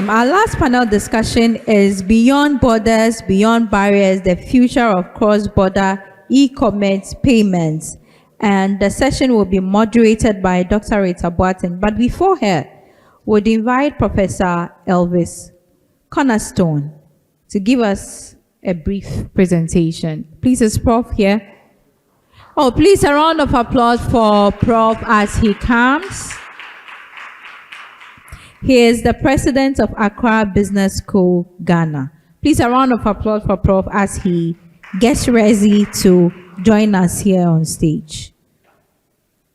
Our last panel discussion is Beyond Borders, Beyond Barriers, the Future of Cross-Border E-Commerce Payments. And the session will be moderated by Dr. Rita Boateng. But before her, we'd invite Professor Elvis Cornerstone to give us a brief presentation. Please, is Prof here? Oh, please, a round of applause for Prof as he comes. He is the president of Accra Business School, Ghana. Please, a round of applause for Prof as he gets ready to join us here on stage.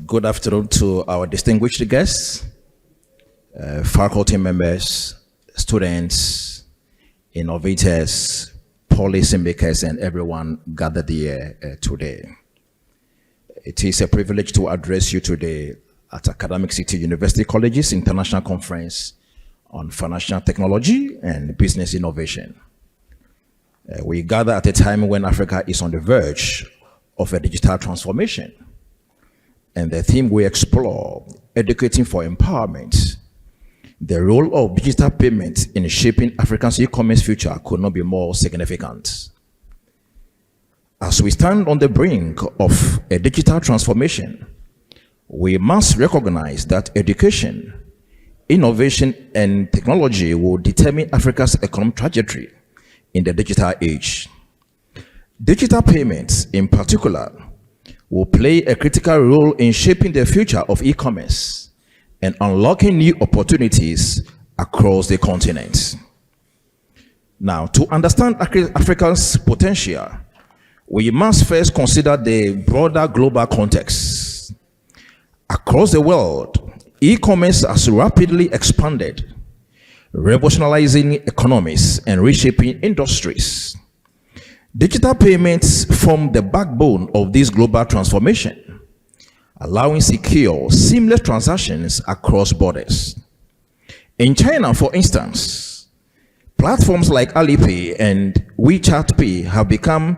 Good afternoon to our distinguished guests, faculty members, students, innovators, policymakers, and everyone gathered here today. It is a privilege to address you today at Academic City University College's International Conference on Financial Technology and Business Innovation. We gather at a time when Africa is on the verge of a digital transformation. And the theme we explore, educating for empowerment, the role of digital payment in shaping Africa's e-commerce future could not be more significant. As we stand on the brink of a digital transformation, we must recognize that education, innovation, and technology will determine Africa's economic trajectory in the digital age. Digital payments, in particular, will play a critical role in shaping the future of e-commerce and unlocking new opportunities across the continent. Now, to understand Africa's potential, we must first consider the broader global context. Across the world, e-commerce has rapidly expanded, revolutionizing economies and reshaping industries. Digital payments form the backbone of this global transformation, allowing secure, seamless transactions across borders. In China, for instance, platforms like Alipay and WeChat Pay have become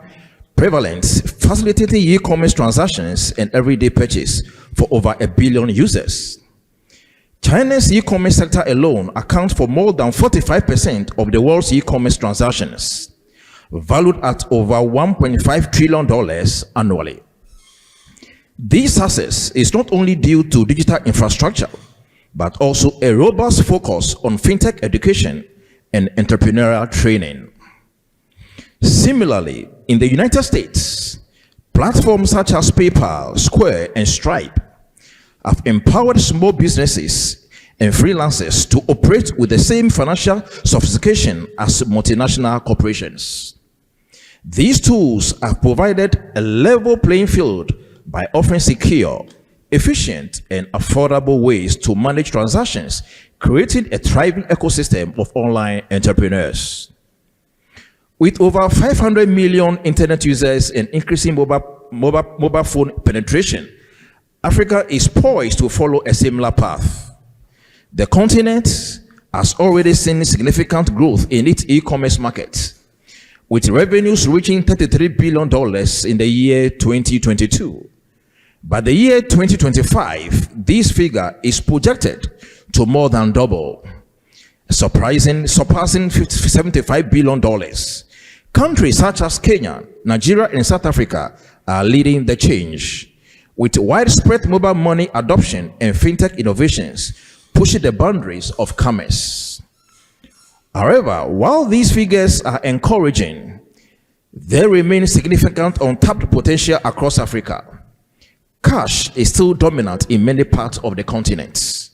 prevalent, facilitating e-commerce transactions and everyday purchase for over 1 billion users. China's e-commerce sector alone accounts for more than 45% of the world's e-commerce transactions, valued at over $1.5 trillion annually. This success is not only due to digital infrastructure, but also a robust focus on fintech education and entrepreneurial training. Similarly, in the United States, platforms such as PayPal, Square, and Stripe have empowered small businesses and freelancers to operate with the same financial sophistication as multinational corporations. These tools have provided a level playing field by offering secure, efficient, and affordable ways to manage transactions, creating a thriving ecosystem of online entrepreneurs. With over 500 million internet users and increasing mobile phone penetration, Africa is poised to follow a similar path. The continent has already seen significant growth in its e-commerce market, with revenues reaching $33 billion in the year 2022. By the year 2025, this figure is projected to more than double, surpassing $75 billion. Countries such as Kenya, Nigeria, and South Africa are leading the change, with widespread mobile money adoption and fintech innovations pushing the boundaries of commerce. However, while these figures are encouraging, there remains significant untapped potential across Africa. Cash is still dominant in many parts of the continent,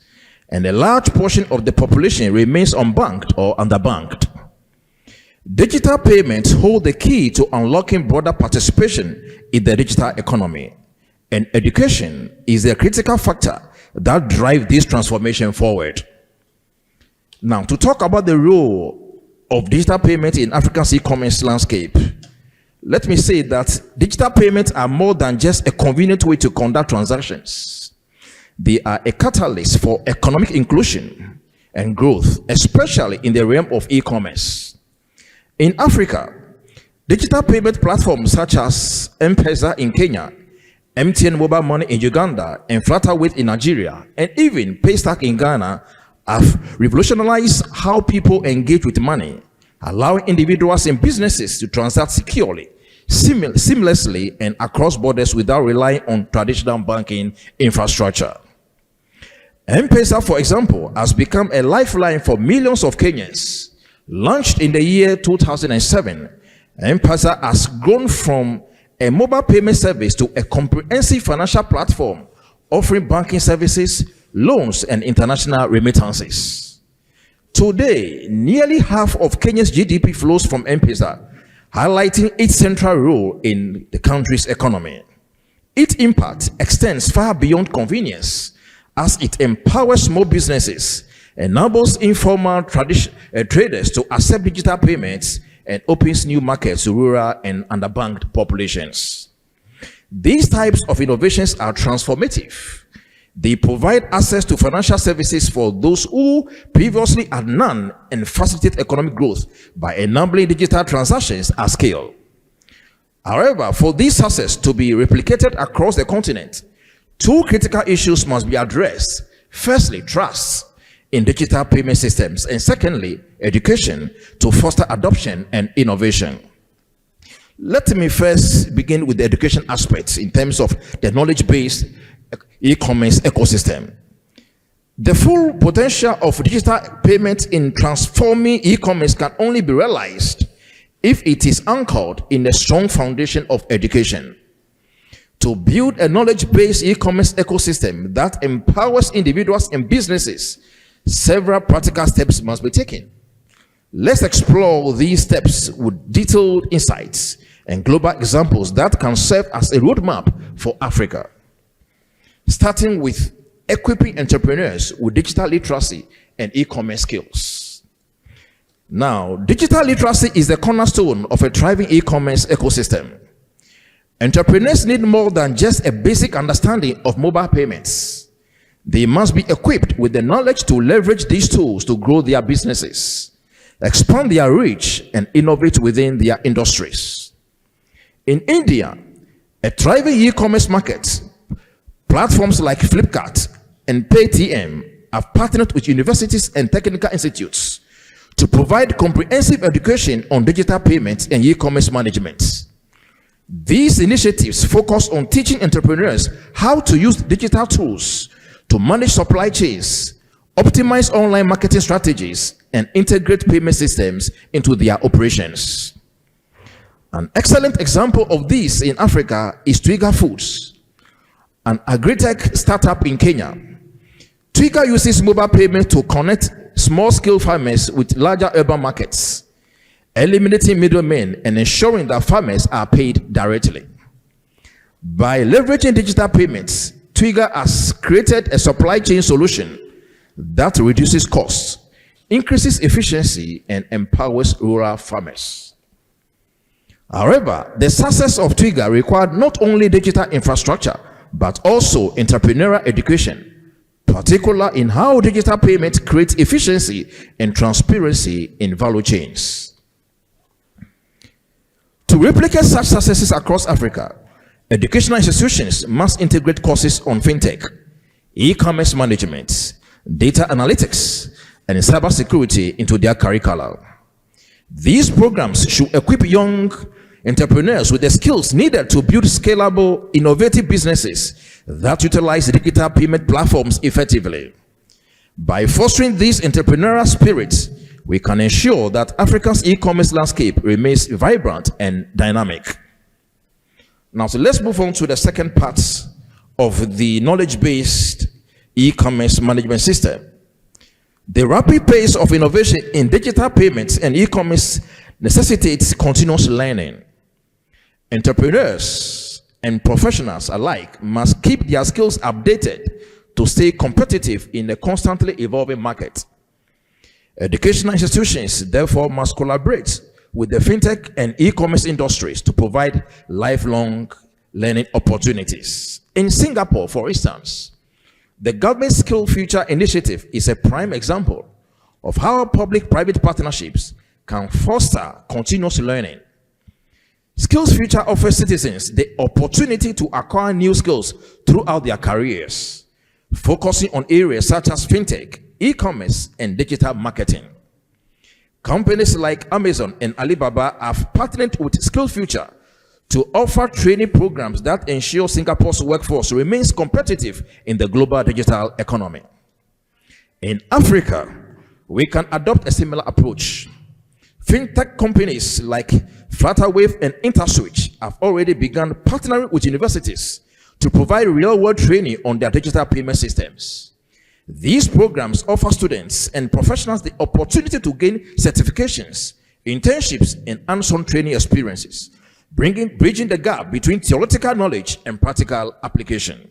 and a large portion of the population remains unbanked or underbanked. Digital payments hold the key to unlocking broader participation in the digital economy, and education is a critical factor that drives this transformation forward. Now, to talk about the role of digital payments in Africa's e-commerce landscape, let me say that digital payments are more than just a convenient way to conduct transactions. They are a catalyst for economic inclusion and growth, especially in the realm of e-commerce. In Africa, digital payment platforms such as M-Pesa in Kenya, MTN Mobile Money in Uganda, and Flutterwave in Nigeria, and even Paystack in Ghana have revolutionized how people engage with money, allowing individuals and businesses to transact securely, seamlessly, and across borders without relying on traditional banking infrastructure. M-Pesa, for example, has become a lifeline for millions of Kenyans. Launched in the year 2007, M-Pesa has grown from a mobile payment service to a comprehensive financial platform offering banking services, loans, and international remittances. Today, nearly half of Kenya's GDP flows from M-Pesa, highlighting its central role in the country's economy. Its impact extends far beyond convenience, as it empowers small businesses, enables informal traders to accept digital payments, and opens new markets to rural and underbanked populations. These types of innovations are transformative. They provide access to financial services for those who previously had none and facilitate economic growth by enabling digital transactions at scale. However, for this success to be replicated across the continent, two critical issues must be addressed. Firstly, trust in digital payment systems, and secondly, education to foster adoption and innovation. Let me first begin with the education aspects in terms of the knowledge-based e-commerce ecosystem. The full potential of digital payment in transforming e-commerce can only be realized if it is anchored in a strong foundation of education. To build a knowledge-based e-commerce ecosystem that empowers individuals and businesses, several practical steps must be taken. Let's explore these steps with detailed insights and global examples that can serve as a roadmap for Africa. Starting with equipping entrepreneurs with digital literacy and e-commerce skills. Now, digital literacy is the cornerstone of a thriving e-commerce ecosystem. Entrepreneurs need more than just a basic understanding of mobile payments. They must be equipped with the knowledge to leverage these tools to grow their businesses, expand their reach, and innovate within their industries. In India, a thriving e-commerce market, platforms like Flipkart and Paytm have partnered with universities and technical institutes to provide comprehensive education on digital payments and e-commerce management. These initiatives focus on teaching entrepreneurs how to use digital tools to manage supply chains, optimize online marketing strategies, and integrate payment systems into their operations. An excellent example of this in Africa is Twiga Foods, an agri-tech startup in Kenya. Twiga uses mobile payment to connect small-scale farmers with larger urban markets, eliminating middlemen and ensuring that farmers are paid directly. By leveraging digital payments, Twiga has created a supply chain solution that reduces costs, increases efficiency, and empowers rural farmers. However, the success of Twiga required not only digital infrastructure, but also entrepreneurial education, particularly in how digital payment creates efficiency and transparency in value chains. To replicate such successes across Africa, educational institutions must integrate courses on fintech, e-commerce management, data analytics, and cybersecurity into their curricula. These programs should equip young entrepreneurs with the skills needed to build scalable, innovative businesses that utilize digital payment platforms effectively. By fostering this entrepreneurial spirit, we can ensure that Africa's e-commerce landscape remains vibrant and dynamic. Now, so let's move on to the second part of the knowledge-based e-commerce management system. The rapid pace of innovation in digital payments and e-commerce necessitates continuous learning. Entrepreneurs and professionals alike must keep their skills updated to stay competitive in a constantly evolving market. Educational institutions, therefore, must collaborate with the fintech and e-commerce industries to provide lifelong learning opportunities. In Singapore, for instance, the government Skill Future Initiative is a prime example of how public-private partnerships can foster continuous learning. Skills Future offers citizens the opportunity to acquire new skills throughout their careers, focusing on areas such as fintech, e-commerce, and digital marketing. Companies like Amazon and Alibaba have partnered with SkillsFuture to offer training programs that ensure Singapore's workforce remains competitive in the global digital economy. In Africa, we can adopt a similar approach. Fintech companies like Flutterwave and InterSwitch have already begun partnering with universities to provide real-world training on their digital payment systems. These programs offer students and professionals the opportunity to gain certifications, internships, and hands-on training experiences, bridging the gap between theoretical knowledge and practical application.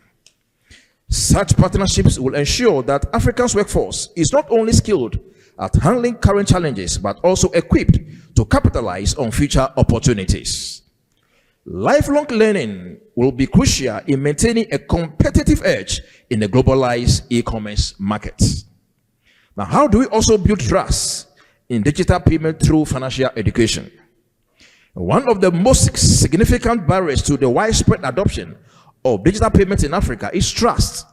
Such partnerships will ensure that Africa's workforce is not only skilled at handling current challenges, but also equipped to capitalize on future opportunities. Lifelong learning will be crucial in maintaining a competitive edge in the globalized e-commerce market. Now, how do we also build trust in digital payment through financial education? One of the most significant barriers to the widespread adoption of digital payments in Africa is trust.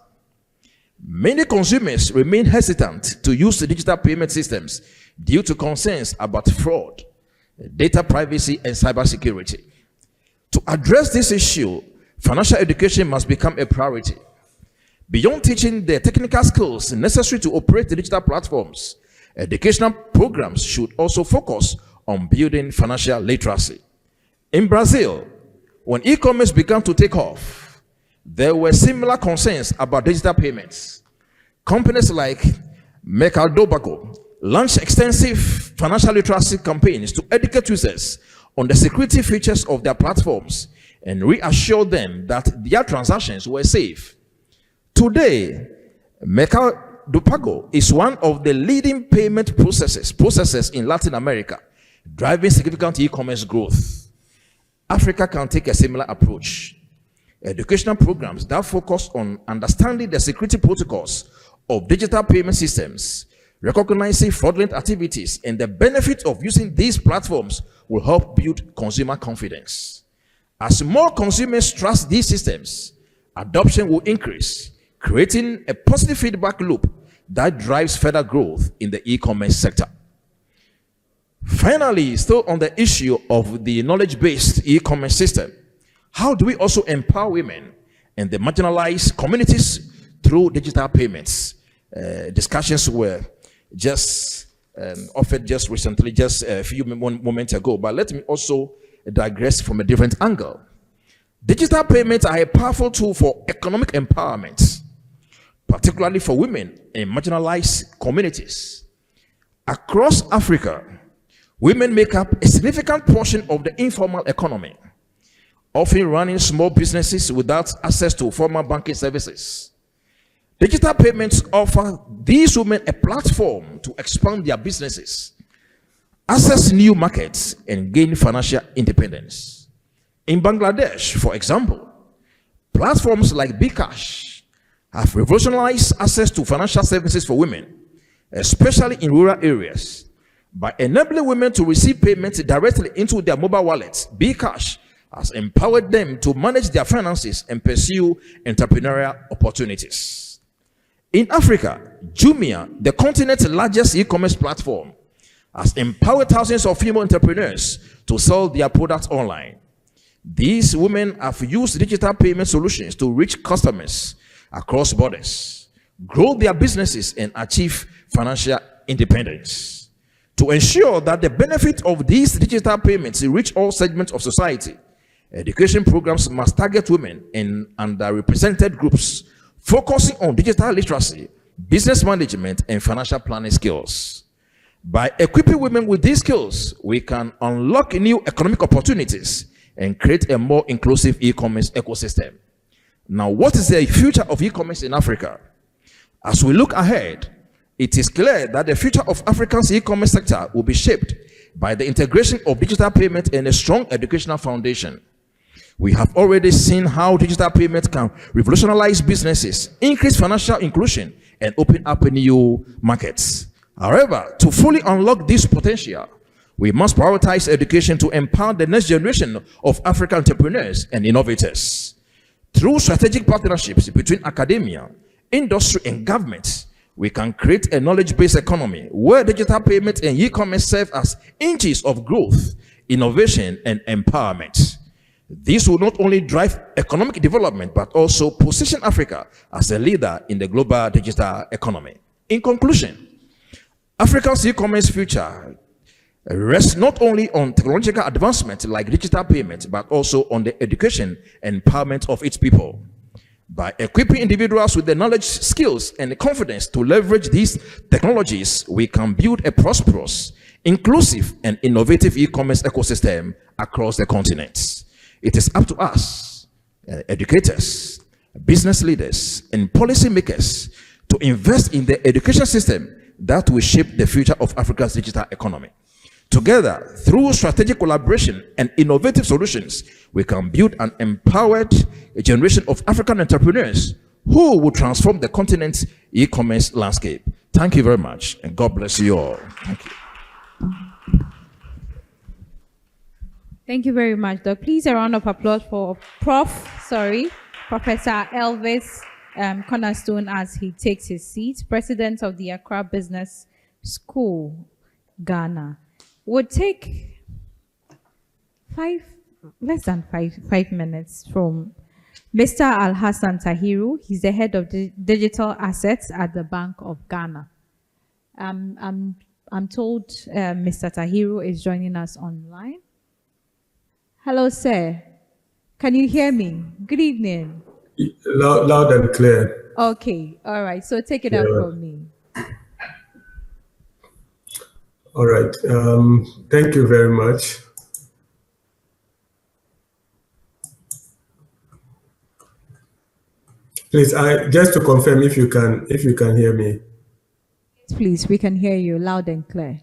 Many consumers remain hesitant to use the digital payment systems due to concerns about fraud, data privacy, and cybersecurity. To address this issue, financial education must become a priority. Beyond teaching the technical skills necessary to operate the digital platforms, educational programs should also focus on building financial literacy. In Brazil, when e-commerce began to take off, there were similar concerns about digital payments. Companies like Mercado Pago launched extensive financial literacy campaigns to educate users on the security features of their platforms and reassure them that their transactions were safe. Today, Mercado Pago is one of the leading payment processors in Latin America, driving significant e-commerce growth. Africa can take a similar approach. Educational programs that focus on understanding the security protocols of digital payment systems, recognizing fraudulent activities, and the benefit of using these platforms will help build consumer confidence. As more consumers trust these systems, adoption will increase, creating a positive feedback loop that drives further growth in the e-commerce sector. Finally, still on the issue of the knowledge-based e-commerce system, how do we also empower women and the marginalized communities through digital payments? Discussions were just offered just recently, just a few moments ago, but let me also digress from a different angle. Digital payments are a powerful tool for economic empowerment, particularly for women in marginalized communities. Across Africa, women make up a significant portion of the informal economy, often running small businesses without access to formal banking services. Digital payments offer these women a platform to expand their businesses, access new markets, and gain financial independence. In Bangladesh, for example, platforms like bKash have revolutionized access to financial services for women, especially in rural areas. By enabling women to receive payments directly into their mobile wallets, bKash has empowered them to manage their finances and pursue entrepreneurial opportunities. In Africa, Jumia, the continent's largest e-commerce platform, has empowered thousands of female entrepreneurs to sell their products online. These women have used digital payment solutions to reach customers across borders, grow their businesses, and achieve financial independence. To ensure that the benefit of these digital payments reach all segments of society, education programs must target women and underrepresented groups, focusing on digital literacy, business management, and financial planning skills. By equipping women with these skills, we can unlock new economic opportunities and create a more inclusive e-commerce ecosystem. Now, what is the future of e-commerce in Africa? As we look ahead, it is clear that the future of Africa's e-commerce sector will be shaped by the integration of digital payment and a strong educational foundation. We have already seen how digital payment can revolutionize businesses, increase financial inclusion, and open up new markets. However, to fully unlock this potential, we must prioritize education to empower the next generation of African entrepreneurs and innovators. Through strategic partnerships between academia, industry, and governments, we can create a knowledge-based economy where digital payment and e-commerce serve as engines of growth, innovation, and empowerment. This will not only drive economic development, but also position Africa as a leader in the global digital economy. In conclusion, Africa's e-commerce future rests not only on technological advancement like digital payment, but also on the education and empowerment of its people. By equipping individuals with the knowledge, skills, and the confidence to leverage these technologies, we can build a prosperous, inclusive, and innovative e-commerce ecosystem across the continent. It is up to us, educators, business leaders, and policymakers to invest in the education system that will shape the future of Africa's digital economy. Together, through strategic collaboration and innovative solutions, we can build an empowered generation of African entrepreneurs who will transform the continent's e-commerce landscape. Thank you very much, and God bless you all. Thank you. Thank you very much, Doc. Please, a round of applause for Professor Elvis Cornerstone as he takes his seat, President of the Accra Business School, Ghana. Would take less than five minutes from Mr. Al-Hassan Tahiru. He's the head of digital assets at the Bank of Ghana. I'm told Mr. Tahiru is joining us online. Hello, sir. Can you hear me? Good evening. Loud and clear. Okay, all right. So take it up from me. All right. Thank you very much. Please, just to confirm if you can hear me. Please, we can hear you loud and clear.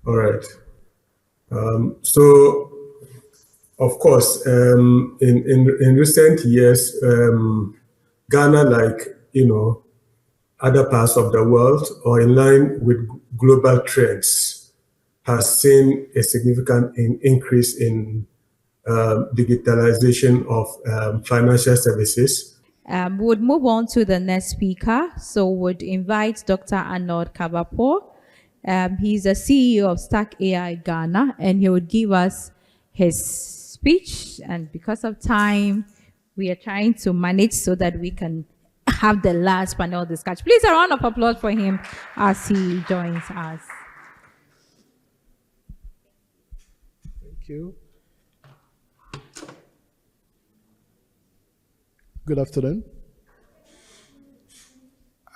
All right. So, of course, in recent years, Ghana, like other parts of the world, or in line with global trends, has seen a significant increase in digitalization of financial services. We would move on to the next speaker. So would invite Dr. Arnold Kabapo. He's the CEO of Stack AI Ghana, and he would give us his speech. And because of time, we are trying to manage so that we can have the last panel discussion. Please, a round of applause for him as he joins us. Thank you. Good afternoon.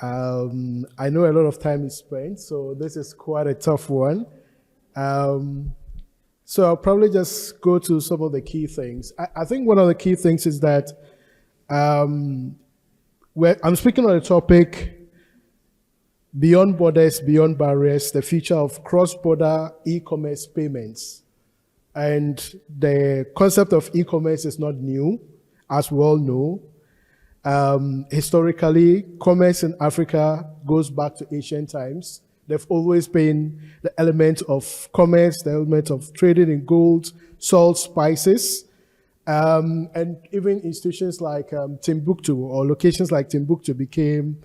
I know a lot of time is spent, so this is quite a tough one. So I'll probably just go to some of the key things. I think one of the key things is that I'm speaking on a topic, beyond borders, beyond barriers, the future of cross-border e-commerce payments. And the concept of e-commerce is not new, as we all know. Historically, commerce in Africa goes back to ancient times. There've always been the element of commerce, the element of trading in gold, salt, spices, and even institutions like Timbuktu, or locations like Timbuktu, became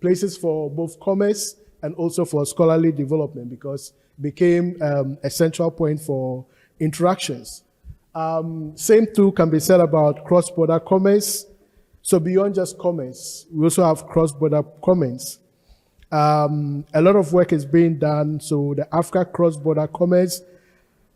places for both commerce and also for scholarly development, because it became a central point for interactions. Same too can be said about cross-border commerce. So beyond just commerce, we also have cross-border commerce. A lot of work is being done. So the Africa cross-border commerce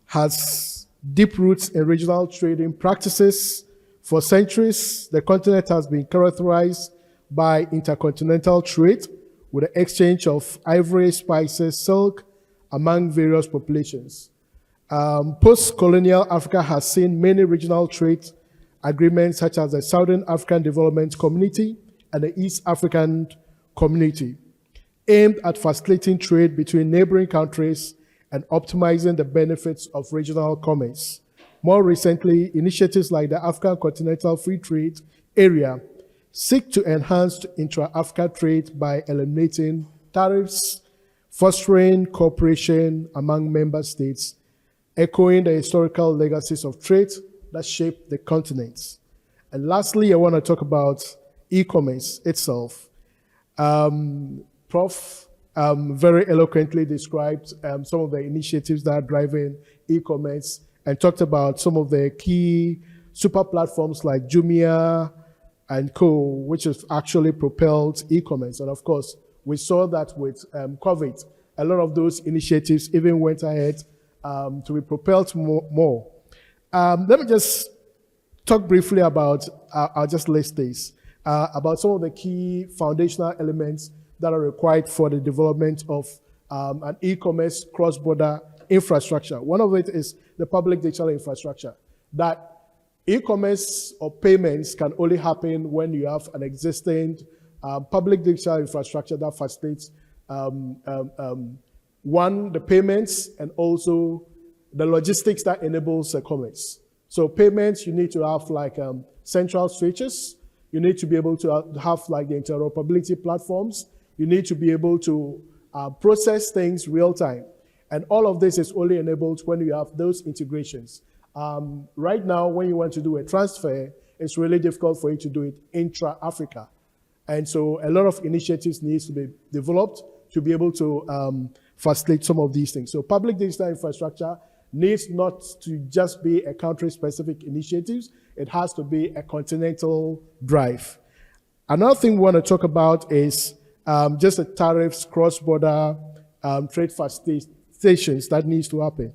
has deep roots in regional trading practices. For centuries, the continent has been characterized by intercontinental trade with the exchange of ivory, spices, silk among various populations. Post-colonial Africa has seen many regional trade agreements, such as the Southern African Development Community and the East African Community, aimed at facilitating trade between neighboring countries and optimizing the benefits of regional commerce. More recently, initiatives like the African Continental Free Trade Area seek to enhance intra-Africa trade by eliminating tariffs, fostering cooperation among member states, echoing the historical legacies of trade that shaped the continents. And lastly, I want to talk about e-commerce itself. Prof very eloquently described some of the initiatives that are driving e-commerce and talked about some of the key super platforms like Jumia and Co, which has actually propelled e-commerce. And of course, we saw that with COVID, a lot of those initiatives even went ahead to be propelled more. Let me just talk briefly about, I'll just list these, about some of the key foundational elements that are required for the development of an e-commerce cross-border infrastructure. One of it is the public digital infrastructure, that e-commerce or payments can only happen when you have an existing public digital infrastructure that facilitates one, the payments, and also the logistics that enables the commerce. So payments, you need to have like central switches. You need to be able to have like the interoperability platforms. You need to be able to process things real time. And all of this is only enabled when you have those integrations. Right now, when you want to do a transfer, it's really difficult for you to do it intra-Africa. And so a lot of initiatives needs to be developed to be able to facilitate some of these things. So public digital infrastructure needs not to just be a country-specific initiatives. It has to be a continental drive. Another thing we want to talk about is just the tariffs, cross-border trade facilitations that needs to happen.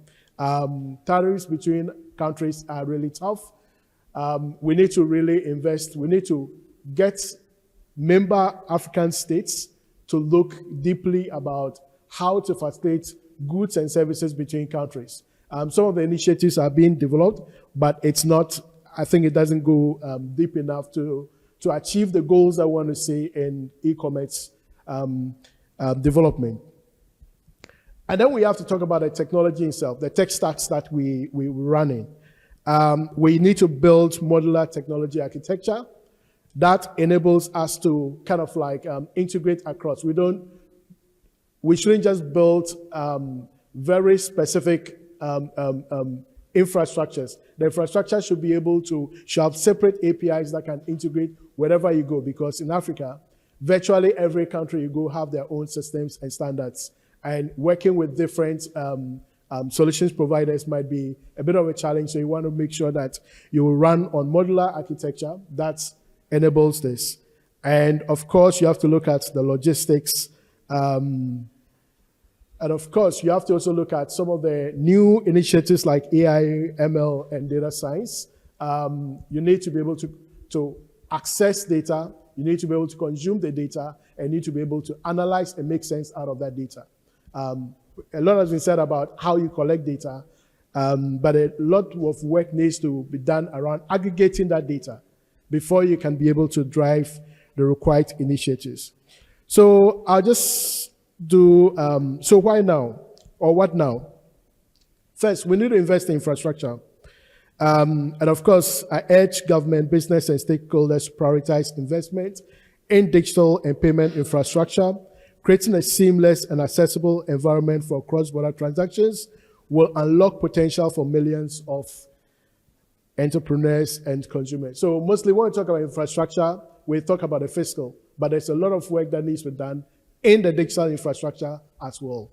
Tariffs between countries are really tough. We need to really invest. We need to get member African states to look deeply about how to facilitate goods and services between countries. Some of the initiatives are being developed, but it's not, I think it doesn't go deep enough to achieve the goals that we want to see in e-commerce development. And then we have to talk about the technology itself, the tech stacks that we're running. We need to build modular technology architecture that enables us to kind of like integrate across. We shouldn't just build very specific infrastructures. The infrastructure should be able to have separate APIs that can integrate wherever you go, because in Africa, virtually every country you go have their own systems and standards. And working with different solutions providers might be a bit of a challenge. So you want to make sure that you will run on modular architecture that enables this. And of course, you have to look at the logistics. And of course, you have to also look at some of the new initiatives like AI, ML, and data science. You need to be able to access data. You need to be able to consume the data, and need to be able to analyze and make sense out of that data. A lot has been said about how you collect data, but a lot of work needs to be done around aggregating that data before you can be able to drive the required initiatives. So I'll just do, so why now? Or what now? First, we need to invest in infrastructure. And of course, I urge government, business, and stakeholders to prioritize investment in digital and payment infrastructure. Creating a seamless and accessible environment for cross-border transactions will unlock potential for millions of entrepreneurs and consumers. So mostly when we talk about infrastructure, we talk about the fiscal, but there's a lot of work that needs to be done in the digital infrastructure as well.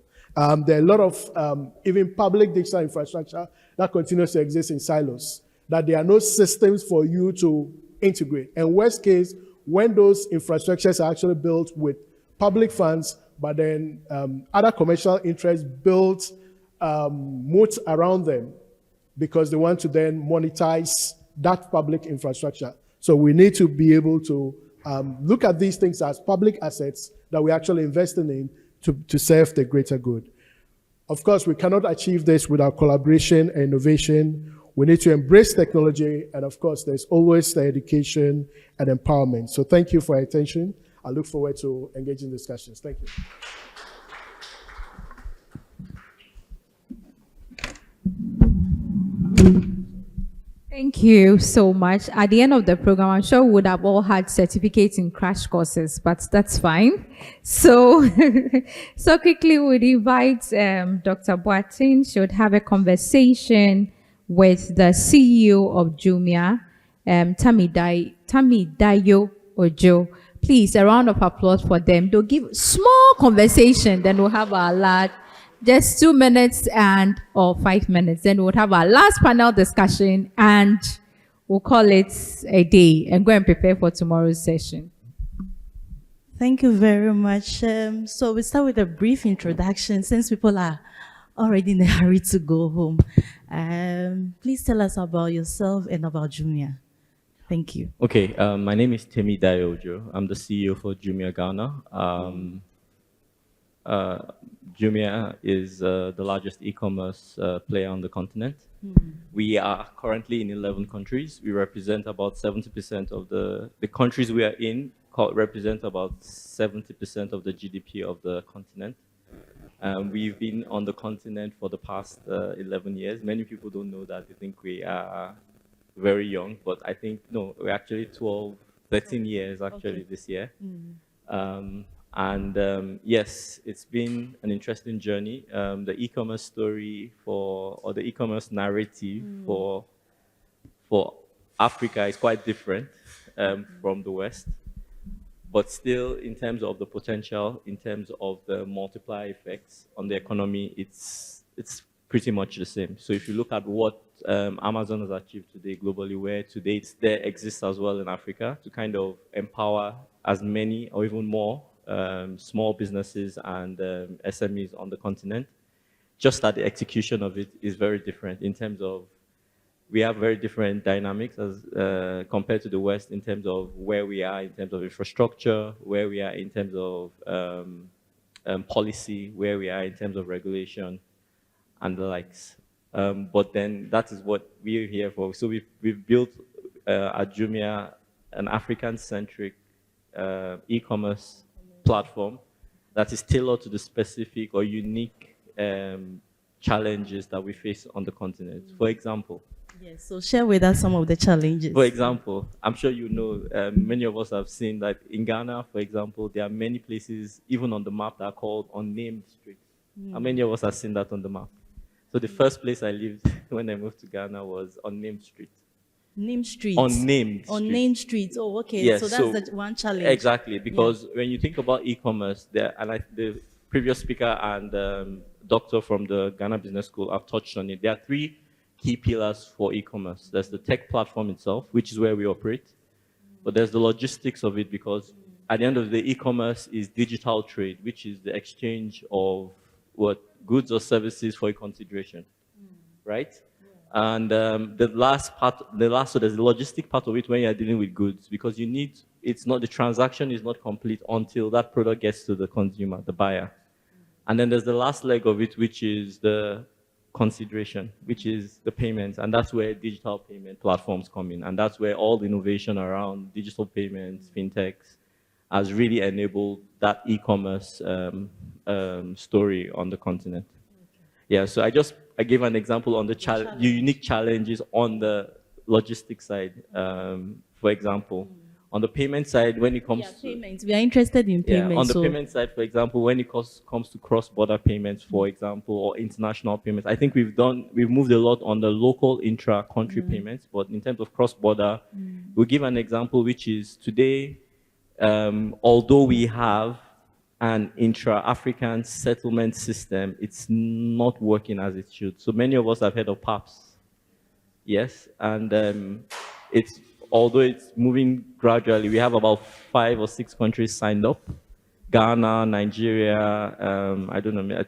There are a lot of even public digital infrastructure that continues to exist in silos, that there are no systems for you to integrate. And worst case, when those infrastructures are actually built with public funds, but then other commercial interests build moats around them because they want to then monetize that public infrastructure. So we need to be able to look at these things as public assets that we're actually investing in to serve the greater good. Of course, we cannot achieve this without collaboration and innovation. We need to embrace technology, and of course, there's always the education and empowerment. So thank you for your attention. I look forward to engaging discussions. Thank you. Thank you so much. At the end of the program, I'm sure we would have all had certificates in crash courses, but that's fine. So, so quickly we'd invite Dr. Boateng. She would have a conversation with the CEO of Jumia, Tamidayo Ojo. Please, a round of applause for them. They'll give small conversation, then we'll have our last, just 2 minutes or 5 minutes. Then we'll have our last panel discussion and we'll call it a day and go and prepare for tomorrow's session. Thank you very much. So we start with a brief introduction since people are already in a hurry to go home. Please tell us about yourself and about Jumia. Thank you. Okay, my name is Temi Dayojo. I'm the CEO for Jumia Ghana. Jumia is the largest e-commerce player on the continent. We are currently in 11 countries. We represent about 70% of the countries we are in represent about 70% of the GDP of the continent. We've been on the continent for the past 11 years. Many people don't know that. They think we are very young, but I think, no, we're actually 12, 13 years actually this year. Yes, it's been an interesting journey. The e-commerce story or the e-commerce narrative for Africa is quite different from the West. But still, in terms of the potential, in terms of the multiplier effects on the economy, it's pretty much the same. So if you look at what Amazon has achieved today globally, where today there exists as well in Africa to kind of empower as many or even more small businesses and SMEs on the continent, just that the execution of it is very different in terms of we have very different dynamics as compared to the West in terms of where we are in terms of infrastructure, where we are in terms of policy, where we are in terms of regulation, and the likes. But then that is what we're here for. So we've built at Jumia an African-centric e-commerce platform that is tailored to the specific or unique challenges that we face on the continent. For example, Yes, so share with us some of the challenges. for example, I'm sure you know, many of us have seen that in Ghana, for example, there are many places, even on the map, that are called unnamed streets. How many of us have seen that on the map? So the first place I lived when I moved to Ghana was unnamed street. Name streets. Unnamed street. Unnamed streets. Oh, okay. Yes, so that's the one challenge. Exactly, because when you think about e-commerce, the previous speaker and doctor from the Ghana Business School have touched on it. There are three key pillars for e-commerce. There's the tech platform itself, which is where we operate, but there's the logistics of it, because at the end of the day, e-commerce is digital trade, which is the exchange of what goods or services for a consideration, right? And so there's the logistic part of it when you're dealing with goods, because the transaction is not complete until that product gets to the consumer, the buyer. And then there's the last leg of it, which is the consideration, which is the payments. And that's where digital payment platforms come in. And that's where all the innovation around digital payments, fintechs, has really enabled that e-commerce story on the continent. Yeah, so I gave an example on the unique challenges on the logistics side. For example, on the payment side, when it comes to payments, we are interested in payments. on the payment side, for example, when it comes to cross-border payments, for example, or international payments, I think we've moved a lot on the local intra-country payments, but in terms of cross-border, we'll give an example, which is today, although we have an intra-African settlement system, it's not working as it should. So many of us have heard of PAPS. Yes, and although it's moving gradually, we have about 5 or 6 countries signed up. Ghana, Nigeria, I don't know, I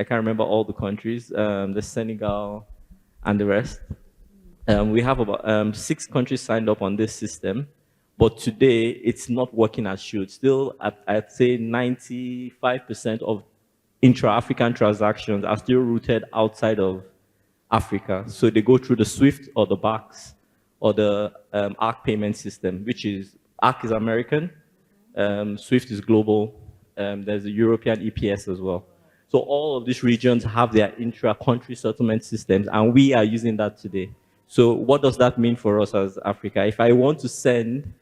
can't remember all the countries, the Senegal and the rest. We have about 6 countries signed up on this system. But today, it's not working as should. Still, I'd say 95% of intra-African transactions are still routed outside of Africa. So they go through the SWIFT or the BACS or the ARC payment system, which is, ARC is American, SWIFT is global, there's a European EPS as well. So all of these regions have their intra-country settlement systems, and we are using that today. So what does that mean for us as Africa? If I want to send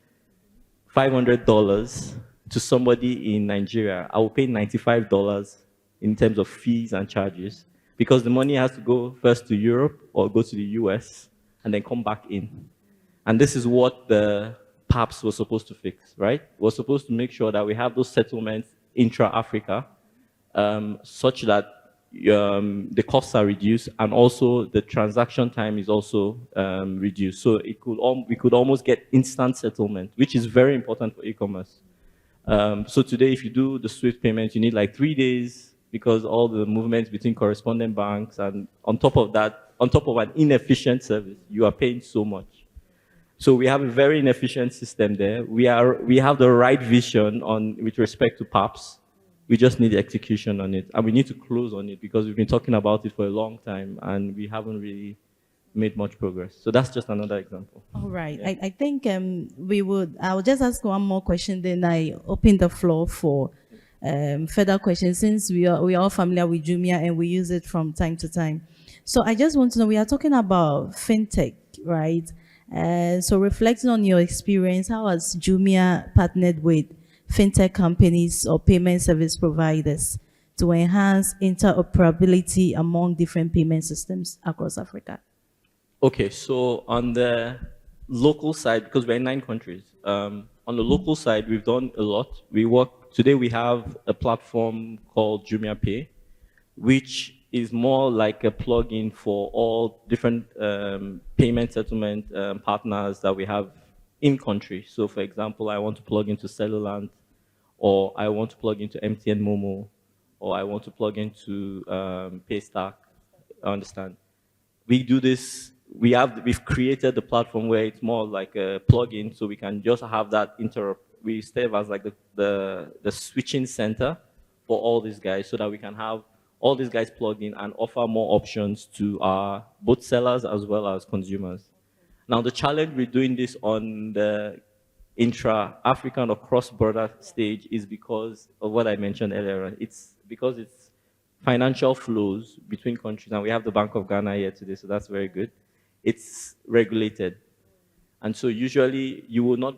$500 to somebody in Nigeria, I will pay $95 in terms of fees and charges, because the money has to go first to Europe or go to the US and then come back in. And this is what the PAPS was supposed to fix, right? Was supposed to make sure that we have those settlements intra-Africa, such that the costs are reduced and also the transaction time is also reduced. So we could almost get instant settlement, which is very important for e-commerce. So today, if you do the SWIFT payment, you need like 3 days because all the movements between correspondent banks, and on top of that, on top of an inefficient service, you are paying so much. So we have a very inefficient system there. We have the right vision with respect to PAPS. We just need execution on it, and we need to close on it because we've been talking about it for a long time, and we haven't really made much progress. So that's just another example. All right. Yeah. I think I'll just ask one more question, then I open the floor for further questions, since we are all familiar with Jumia and we use it from time to time. So I just want to know, we are talking about fintech, right? So reflecting on your experience, how has Jumia partnered with fintech companies or payment service providers to enhance interoperability among different payment systems across Africa? Okay, so on the local side, because we're in 9 countries, on the local side, we've done a lot. Today we have a platform called Jumia Pay, which is more like a plugin for all different payment settlement partners that we have in country. So for example, I want to plug into Cellulant, or I want to plug into MTN Momo, or I want to plug into Paystack. I understand. We do this. We've created the platform where it's more like a plugin, so we can just have that interop. We serve as like the switching center for all these guys, so that we can have all these guys plugged in and offer more options to our both sellers as well as consumers. Now, the challenge with doing this on the intra-African or cross-border stage is because of what I mentioned earlier. It's because it's financial flows between countries, and we have the Bank of Ghana here today, so that's very good. It's regulated. And so usually you will not,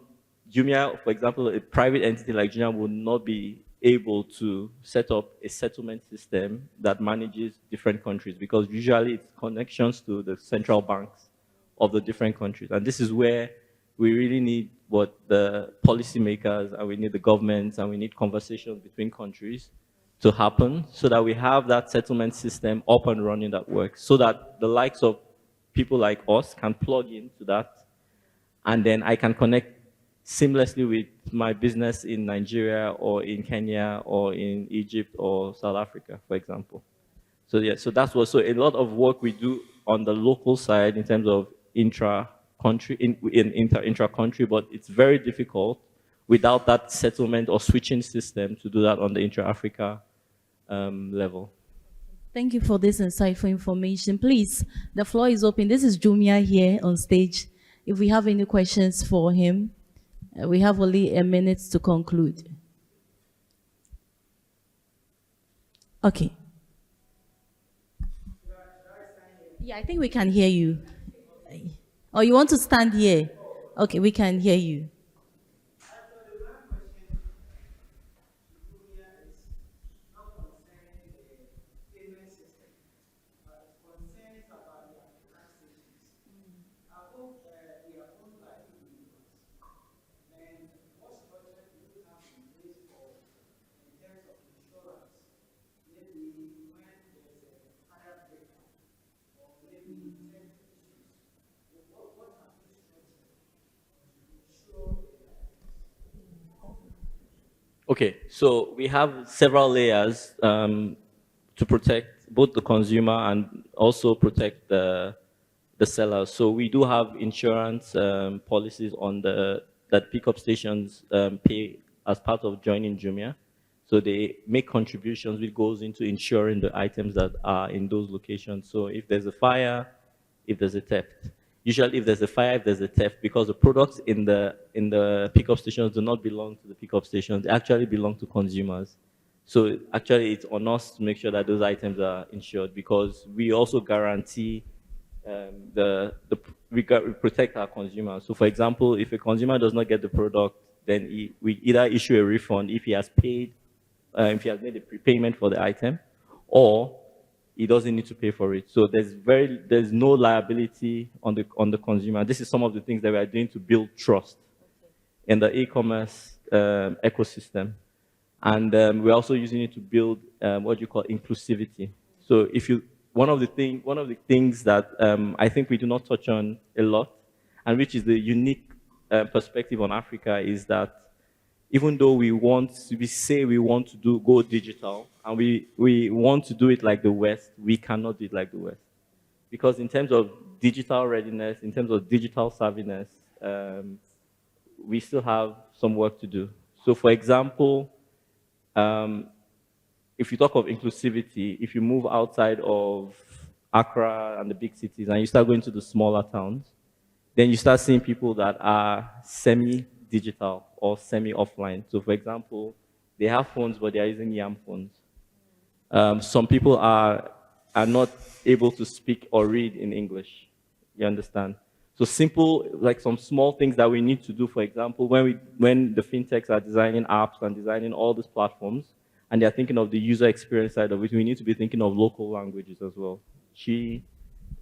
Jumia, for example, a private entity like Jumia will not be able to set up a settlement system that manages different countries, because usually it's connections to the central banks of the different countries. And this is where we really need what the policymakers, and we need the governments, and we need conversations between countries to happen, so that we have that settlement system up and running that works, so that the likes of people like us can plug into that, and then I can connect seamlessly with my business in Nigeria or in Kenya or in Egypt or South Africa, for example. So yeah, so that's what, so a lot of work we do on the local side in terms of intra-country, intra-country, but it's very difficult without that settlement or switching system to do that on the intra-Africa level. Thank you for this insightful information. Please, the floor is open. This is Jumia here on stage. If we have any questions for him, we have only a minute to conclude. Okay. Yeah, I think we can hear you. Or you want to stand here? Okay, we can hear you. Okay, so we have several layers to protect both the consumer and also protect the seller. So we do have insurance policies on that pickup stations pay as part of joining Jumia. So they make contributions which goes into insuring the items that are in those locations. So if there's a fire, if there's a theft, usually if there's a fire, if there's a theft, because the products in the pickup stations do not belong to the pickup stations, they actually belong to consumers. So actually it's on us to make sure that those items are insured, because we also guarantee we protect our consumers. So for example, if a consumer does not get the product, then we either issue a refund if he has paid, if he has made a prepayment for the item, or he doesn't need to pay for it. So there's no liability on the consumer. This is some of the things that we are doing to build trust. in the e-commerce ecosystem. And we're also using it to build what you call inclusivity. So one of the things that I think we do not touch on a lot, and which is the unique perspective on Africa, is that even though we say we want to go digital, and we want to do it like the West, we cannot do it like the West. Because in terms of digital readiness, in terms of digital savviness, we still have some work to do. So for example, if you talk of inclusivity, if you move outside of Accra and the big cities and you start going to the smaller towns, then you start seeing people that are semi-digital or semi-offline. So for example, they have phones, but they are using YAM phones. Some people are not able to speak or read in English. You understand? So simple, like some small things that we need to do, for example, when the fintechs are designing apps and designing all these platforms, and they're thinking of the user experience side of it, we need to be thinking of local languages as well. We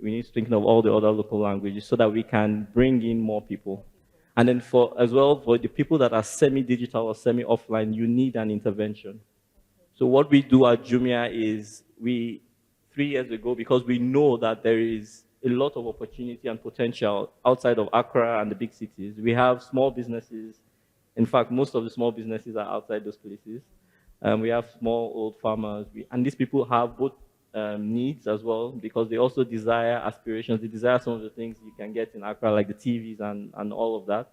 need to think of all the other local languages so that we can bring in more people. And then for the people that are semi-digital or semi-offline, you need an intervention. So what we do at Jumia is 3 years ago, because we know that there is a lot of opportunity and potential outside of Accra and the big cities. We have small businesses. In fact, most of the small businesses are outside those places. We have small old farmers. And these people have both needs as well, because they also desire aspirations. They desire some of the things you can get in Accra, like the TVs and all of that.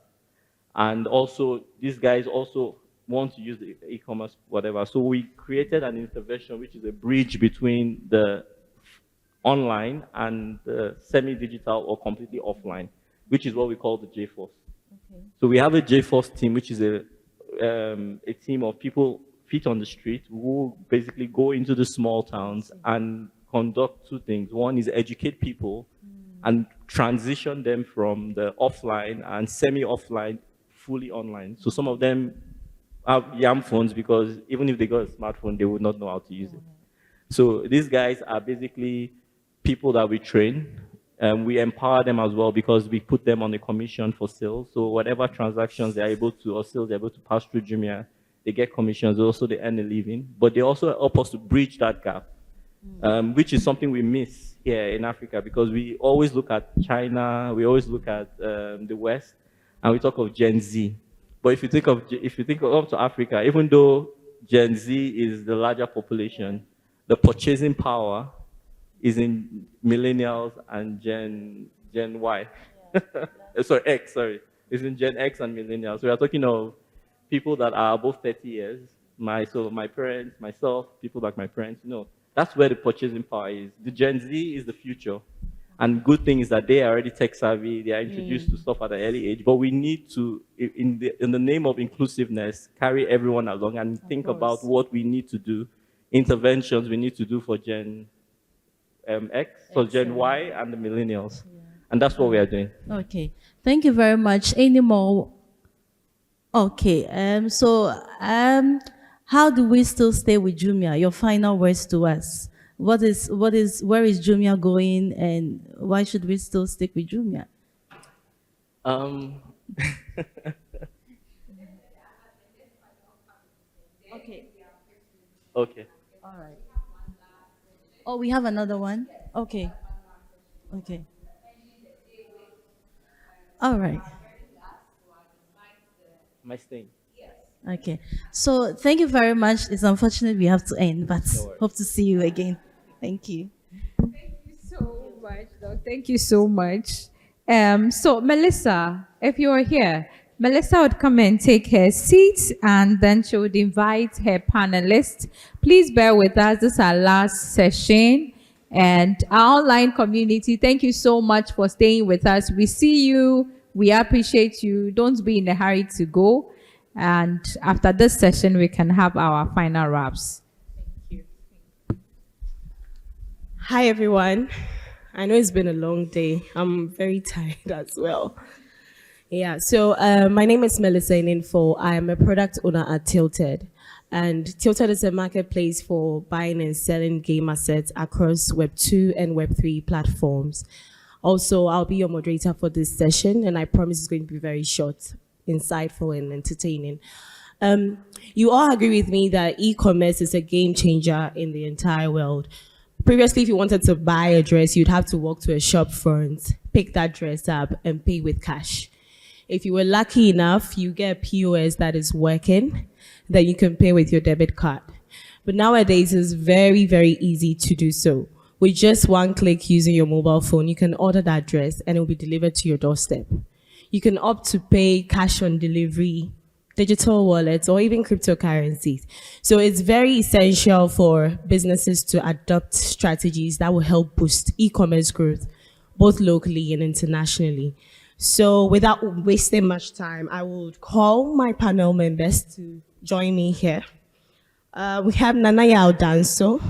And also, these guys also want to use the e-commerce, whatever. So we created an intervention, which is a bridge between the online and the semi-digital or completely offline, which is what we call the J-Force. Okay. So we have a J-Force team, which is a team of people, feet on the street, who basically go into the small towns and conduct 2 things. One is educate people and transition them from the offline and semi-offline fully online. So some of them have YAM phones, because even if they got a smartphone, they would not know how to use it. So these guys are basically people that we train. We empower them as well, because we put them on a commission for sales. So whatever transactions they're able to, or sales they're able to pass through Jumia, they get commissions. Also, they earn a living. But they also help us to bridge that gap, which is something we miss here in Africa, because we always look at China, we always look at the West, and we talk of Gen Z. But if you think of to Africa, even though Gen Z is the larger population, the purchasing power is in millennials and Gen Y. It's in Gen X and millennials. We are talking of people that are above 30 years. My parents, myself, people like my parents, that's where the purchasing power is. The Gen Z is the future. And good thing is that they are already tech savvy. They are introduced to stuff at an early age. But we need to, in the name of inclusiveness, carry everyone along and think about what we need to do, interventions we need to do for Gen X, so Gen Y and the millennials. Yeah. And that's what we are doing. Okay. Thank you very much. Any more? Okay. How do we still stay with Jumia? Your final words to us. Where is Jumia going, and why should we still stick with Jumia? Okay. Okay. All right. Oh, we have another one? Okay. Okay. All right. Am I staying? Okay. So thank you very much. It's unfortunate we have to end, but hope to see you again. Thank you. Thank you so much, Doc. Thank you so much. So Melissa, if you are here, Melissa would come and take her seat, and then she would invite her panelists. Please bear with us. This is our last session. And our online community, thank you so much for staying with us. We see you. We appreciate you. Don't be in a hurry to go. And after this session, we can have our final wraps. Thank you. Hi, everyone. I know it's been a long day. I'm very tired as well. Yeah, so my name is Melissa Ininfo. I am a product owner at Tilted. And Tilted is a marketplace for buying and selling game assets across Web 2 and Web 3 platforms. Also, I'll be your moderator for this session, and I promise it's going to be very short. insightful and entertaining. You all agree with me that e-commerce is a game changer in the entire world. Previously, if you wanted to buy a dress, you'd have to walk to a shop front, pick that dress up, and pay with cash. If you were lucky enough, you get a POS that is working, then you can pay with your debit card. But nowadays, it's very, very easy to do so. With just one click using your mobile phone, you can order that dress and it will be delivered to your doorstep. You can opt to pay cash on delivery, digital wallets, or even cryptocurrencies. So it's very essential for businesses to adopt strategies that will help boost e-commerce growth, both locally and internationally. So without wasting much time, I would call my panel members to join me here. We have Nanaya Danso,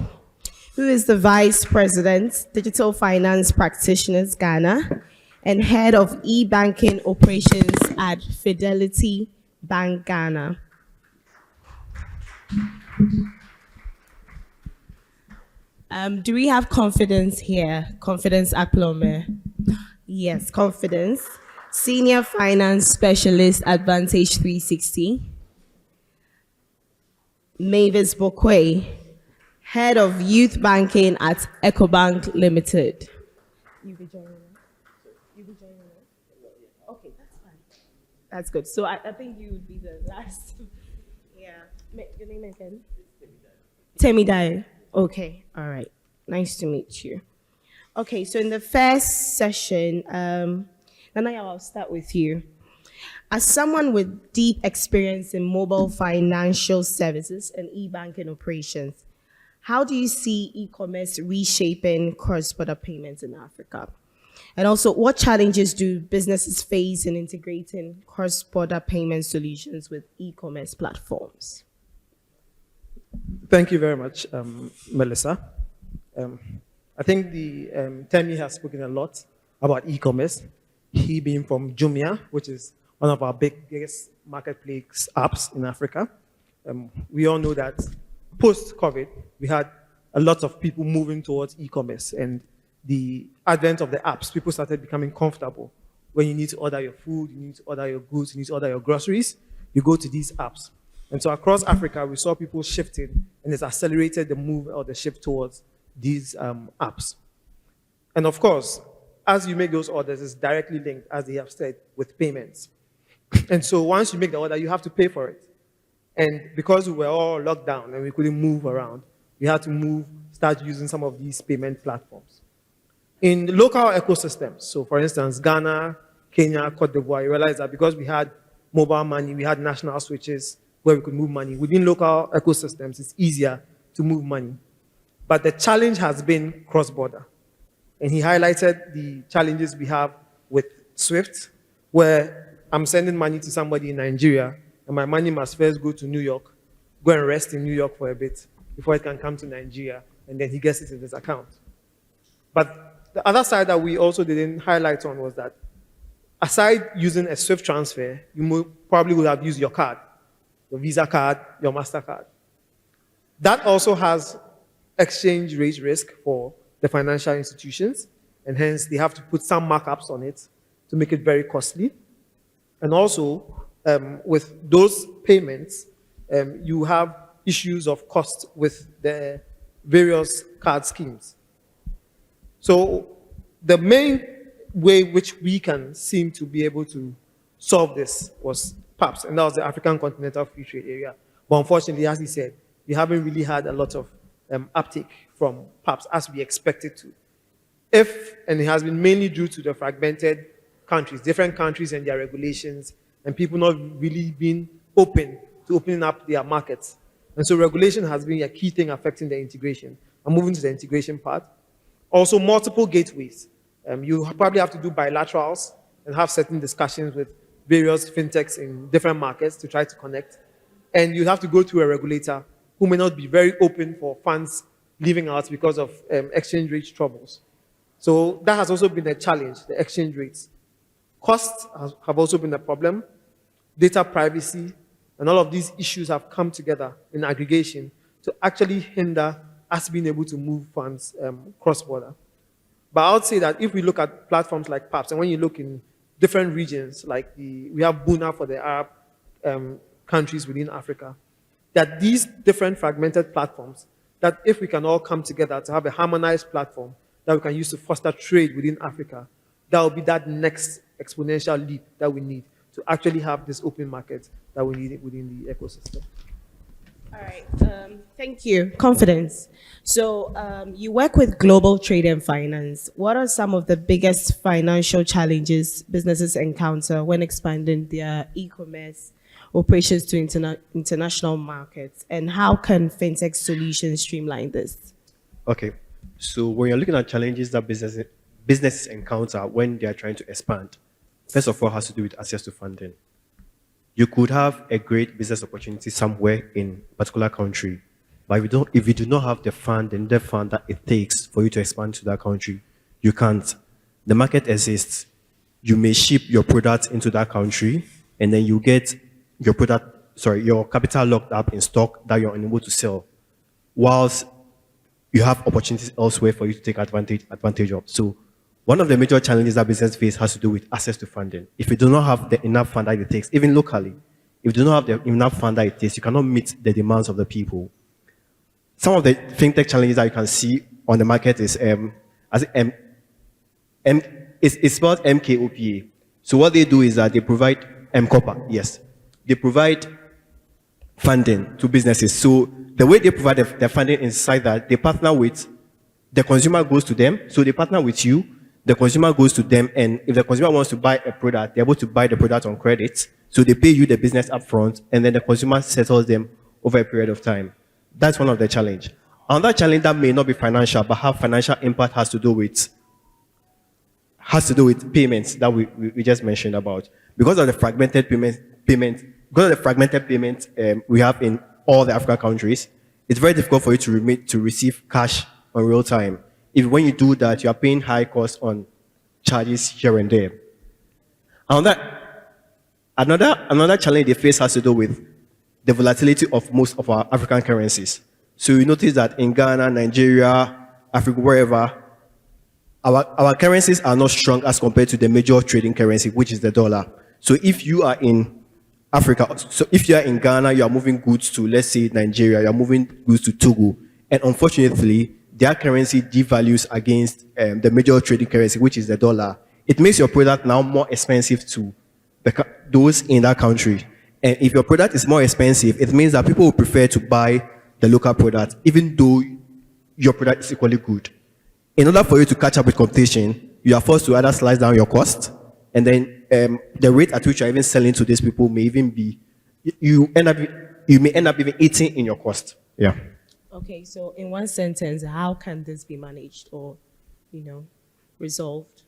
who is the Vice President, Digital Finance Practitioners Ghana, and Head of E-Banking Operations at Fidelity Bank Ghana. Do we have Confidence here? Confidence Aklome? Yes, Confidence. Senior Finance Specialist, Advantage 360. Mavis Bokwe, Head of Youth Banking at Ecobank Limited. You'll be joining us? You'll be joining us? Okay, that's fine. That's good. So I think you would be the last. Yeah. Your name again? Temidai. Okay, all right. Nice to meet you. Okay, so in the first session, Nanaya, I'll start with you. As someone with deep experience in mobile financial services and e-banking operations, how do you see e-commerce reshaping cross-border payments in Africa? And also, what challenges do businesses face in integrating cross-border payment solutions with e-commerce platforms? Thank you very much, Melissa. I think the Temi has spoken a lot about e-commerce. He being from Jumia, which is one of our biggest marketplace apps in Africa. We all know that post-COVID, we had a lot of people moving towards e-commerce, and the advent of the apps, people started becoming comfortable. When you need to order your food, you need to order your goods, you need to order your groceries, you go to these apps. And so across Africa, we saw people shifting, and it's accelerated the move or the shift towards these apps. And of course, as you make those orders, it's directly linked, as they have said, with payments. And so once you make the order, you have to pay for it. And because we were all locked down and we couldn't move around, we had to start using some of these payment platforms. In the local ecosystems, so for instance, Ghana, Kenya, Cote d'Ivoire, you realize that because we had mobile money, we had national switches where we could move money. Within local ecosystems, it's easier to move money. But the challenge has been cross-border. And he highlighted the challenges we have with SWIFT, where I'm sending money to somebody in Nigeria, and my money must first go to New York, go and rest in New York for a bit before it can come to Nigeria, and then he gets it in his account. But the other side that we also didn't highlight on was that aside using a SWIFT transfer, you probably would have used your card, your Visa card, your MasterCard. That also has exchange rate risk for the financial institutions, and hence they have to put some markups on it to make it very costly. And also, with those payments, you have issues of cost with the various card schemes. So the main way which we can seem to be able to solve this was PAPS, and that was the African Continental Free Trade Area. But unfortunately, as he said, we haven't really had a lot of uptake from PAPS as we expected to. And it has been mainly due to the fragmented countries, different countries and their regulations, and people not really being open to opening up their markets. And so regulation has been a key thing affecting the integration. I'm moving to the integration part. Also, multiple gateways. You probably have to do bilaterals and have certain discussions with various fintechs in different markets to try to connect. And you have to go through a regulator who may not be very open for funds leaving out because of exchange rate troubles. So that has also been a challenge, the exchange rates. Costs have also been a problem. Data privacy and all of these issues have come together in aggregation to actually hinder us being able to move funds cross-border. But I would say that if we look at platforms like PAPS, and when you look in different regions, like we have Buna for the Arab countries within Africa, that these different fragmented platforms, that if we can all come together to have a harmonized platform that we can use to foster trade within Africa, that will be that next exponential leap that we need to actually have this open market that we need within the ecosystem. All right. Thank you. Confidence. So you work with global trade and finance. What are some of the biggest financial challenges businesses encounter when expanding their e-commerce operations to international markets? And how can fintech solutions streamline this? Okay. So when you're looking at challenges that businesses encounter when they are trying to expand, first of all, it has to do with access to funding. You could have a great business opportunity somewhere in a particular country, but if you do not have the fund that it takes for you to expand to that country, you can't. The market exists. You may ship your product into that country, and then you get your capital locked up in stock that you're unable to sell, whilst you have opportunities elsewhere for you to take advantage of. So one of the major challenges that business face has to do with access to funding. If you do not have the enough fund that it takes, even locally, if you do not have the enough fund that it takes, you cannot meet the demands of the people. Some of the fintech challenges that you can see on the market is it's spelled MKOPA. So what they do is that they provide MCOPA, yes. They provide funding to businesses. So the way they provide the funding inside that, they partner with, the consumer goes to them, so they partner with you, the consumer goes to them, and if the consumer wants to buy a product, they're able to buy the product on credit. So they pay you the business upfront, and then the consumer settles them over a period of time. That's one of the challenge. Another challenge that may not be financial, but have financial impact has to do with payments that we just mentioned about. Because of the fragmented payments we have in all the African countries, it's very difficult for you to receive cash on real time. If when you do that, you are paying high costs on charges here and there. Another challenge they face has to do with the volatility of most of our African currencies. So you notice that in Ghana, Nigeria, Africa, wherever, our currencies are not strong as compared to the major trading currency, which is the dollar. So if you are in Africa, so if you are in Ghana, you are moving goods to, let's say, Nigeria, you are moving goods to Togo, and unfortunately, their currency devalues against the major trading currency, which is the dollar. It makes your product now more expensive to those in that country. And if your product is more expensive, it means that people will prefer to buy the local product, even though your product is equally good. In order for you to catch up with competition, you are forced to either slice down your cost, and then the rate at which you're even selling to these people may even be, you may end up even eating in your cost. Yeah. Okay, so in one sentence, how can this be managed or, resolved?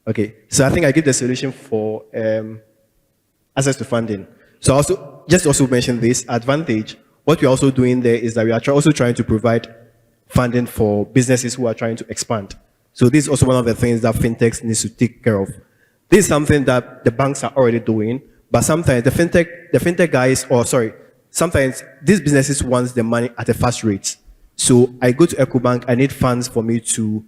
Okay, so I think I give the solution for access to funding. So also mention this advantage. What we're also doing there is that we are also trying to provide funding for businesses who are trying to expand. So this is also one of the things that fintechs needs to take care of. This is something that the banks are already doing, but sometimes the fintech guys, sometimes these businesses want the money at a fast rate. So I go to EcoBank, I need funds for me to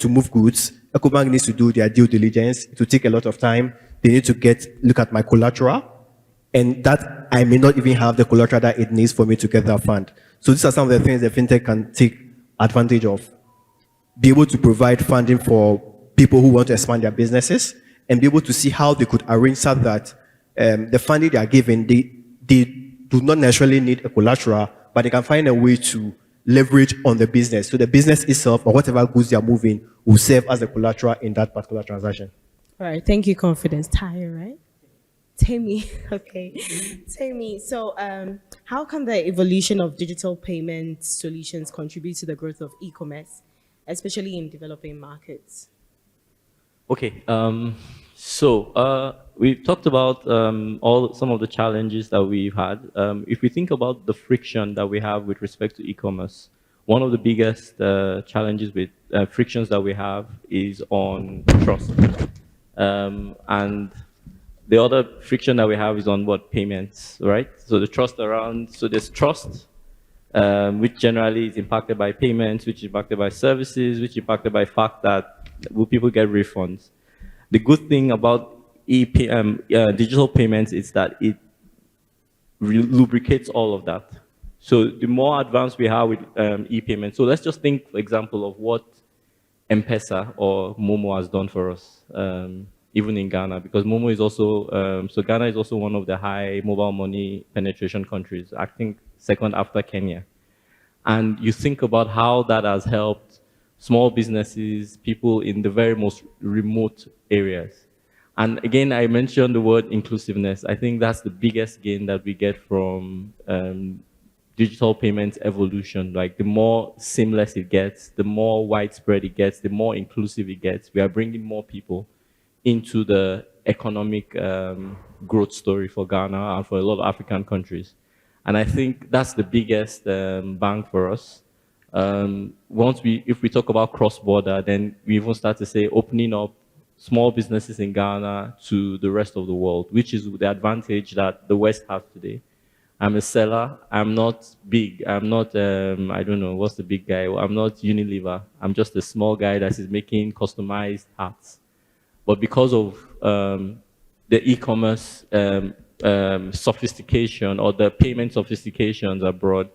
move goods. EcoBank needs to do their due diligence. It will take a lot of time. They need to look at my collateral, and that I may not even have the collateral that it needs for me to get that fund. So these are some of the things that fintech can take advantage of. Be able to provide funding for people who want to expand their businesses, and be able to see how they could arrange so that the funding they are given, they do not necessarily need a collateral, but they can find a way to leverage on the business. So the business itself or whatever goods they are moving will serve as a collateral in that particular transaction. All right, thank you, Confidence. Tyre, right? Temi, okay. Temi, so how can the evolution of digital payment solutions contribute to the growth of e-commerce, especially in developing markets? Okay, so we've talked about some of the challenges that we've had. If we think about the friction that we have with respect to e-commerce, one of the biggest challenges with frictions that we have is on trust. And the other friction that we have is on payments, right? So there's trust, which generally is impacted by payments, which is impacted by services, which is impacted by fact that will people get refunds. The good thing about digital payments is that it lubricates all of that. So the more advanced we are with e-payments, so let's just think, for example, of what M-Pesa or Momo has done for us, even in Ghana, because Momo is also, so Ghana is also one of the high mobile money penetration countries, I think second after Kenya. And you think about how that has helped small businesses, people in the very most remote areas. And again, I mentioned the word inclusiveness. I think that's the biggest gain that we get from digital payments evolution. Like the more seamless it gets, the more widespread it gets, the more inclusive it gets. We are bringing more people into the economic growth story for Ghana and for a lot of African countries. And I think that's the biggest bang for us. If we talk about cross-border, then we even start to say opening up small businesses in Ghana to the rest of the world, which is the advantage that the West has today. I'm a seller. I'm not big. I'm not, I don't know, what's the big guy? I'm not Unilever. I'm just a small guy that is making customized hats. But because of the e-commerce sophistication or the payment sophistications abroad,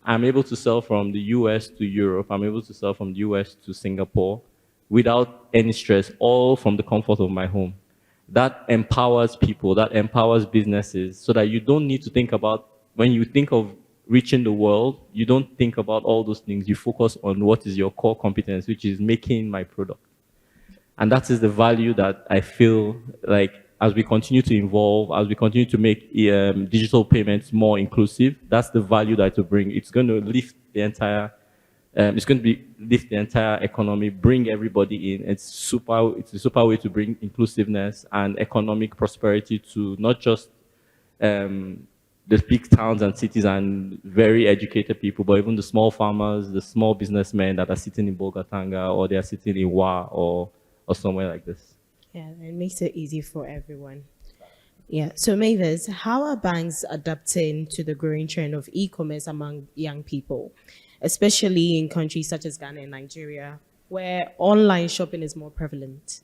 I'm able to sell from the US to Europe. I'm able to sell from the US to Singapore without any stress, all from the comfort of my home. That empowers people, that empowers businesses, so that you don't need to think about, when you think of reaching the world, you don't think about all those things. You focus on what is your core competence, which is making my product. And that is the value that I feel like as we continue to evolve, as we continue to make digital payments more inclusive, that's the value that it will bring. It's going to lift the entire lift the entire economy, bring everybody in. It's a super way to bring inclusiveness and economic prosperity to not just the big towns and cities and very educated people, but even the small farmers, the small businessmen that are sitting in Bogatanga, or they are sitting in Wa or somewhere like this. Yeah, it makes it easy for everyone. Yeah, so Mavis, how are banks adapting to the growing trend of e-commerce among young people, especially in countries such as Ghana and Nigeria, where online shopping is more prevalent?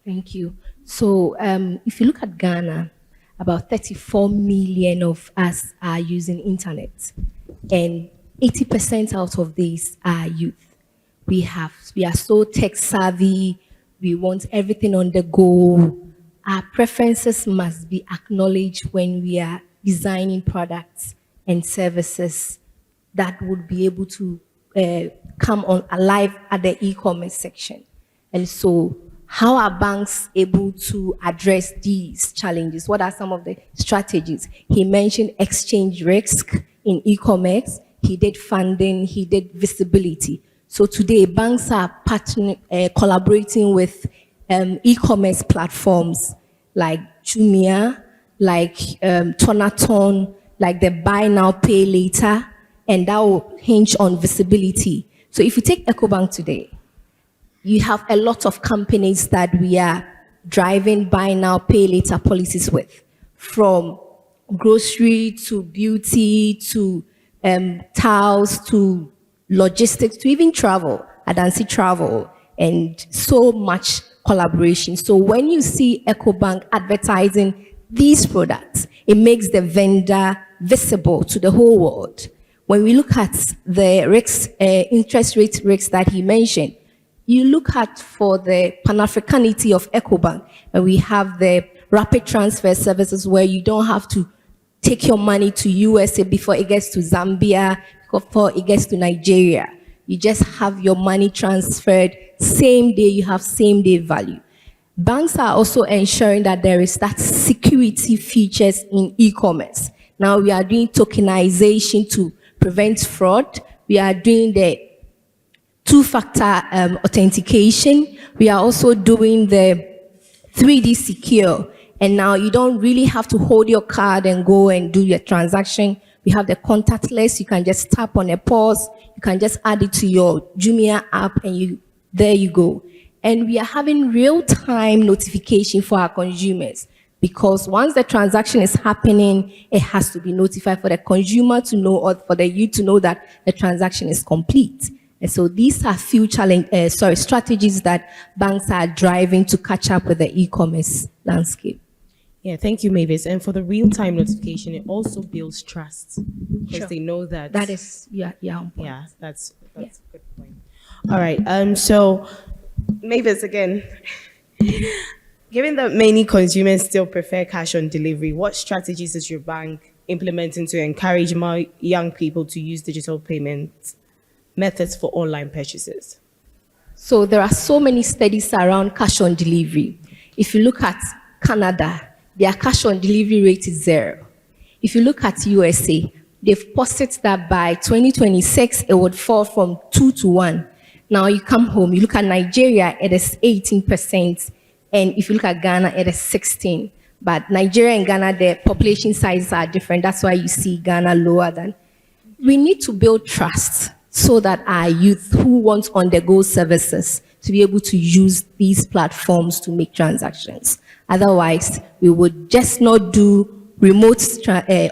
Thank you. So if you look at Ghana, about 34 million of us are using internet, and 80% out of these are youth. We are so tech savvy. We want everything on the go. Our preferences must be acknowledged when we are designing products and services that would be able to come on alive at the e-commerce section. And so how are banks able to address these challenges? What are some of the strategies? He mentioned exchange risk in e-commerce. He did funding, he did visibility. So today, banks are collaborating with e-commerce platforms like Jumia, like Tonaton, like the buy now, pay later, and that will hinge on visibility. So if you take EcoBank today, you have a lot of companies that we are driving buy now, pay later policies with, from grocery to beauty to towels to logistics to even travel, Adansi travel, and so much collaboration. So when you see EcoBank advertising these products, it makes the vendor visible to the whole world. When we look at the risks, interest rate risks that he mentioned, you look at for the Pan-Africanity of EcoBank, and we have the rapid transfer services where you don't have to take your money to USA before it gets to Zambia, before it gets to Nigeria. You just have your money transferred same day, you have same day value. Banks are also ensuring that there is that security features in e-commerce. Now we are doing tokenization to prevent fraud. We are doing the two-factor authentication. We are also doing the 3D secure. And now you don't really have to hold your card and go and do your transaction. We have the contactless. You can just tap on a pause. You can just add it to your Jumia app, and there you go. And we are having real-time notification for our consumers, because once the transaction is happening, it has to be notified for the consumer to know, or for the you to know that the transaction is complete. And so these are few strategies that banks are driving to catch up with the e-commerce landscape. Yeah, thank you, Mavis. And for the real-time notification, it also builds trust because Sure. they know that. That is, yeah, on point. Yeah, that's a good point. All right. So, Mavis, again, given that many consumers still prefer cash on delivery, what strategies is your bank implementing to encourage more young people to use digital payment methods for online purchases? So there are so many studies around cash on delivery. If you look at Canada, their cash on delivery rate is 0. If you look at USA, they've posted that by 2026, it would fall from 2 to 1. Now you come home, you look at Nigeria, it is 18%. And if you look at Ghana, it is 16%. But Nigeria and Ghana, their population sizes are different. That's why you see Ghana lower than. We need to build trust so that our youth who want on-the-go services to be able to use these platforms to make transactions. Otherwise, we would just not do remote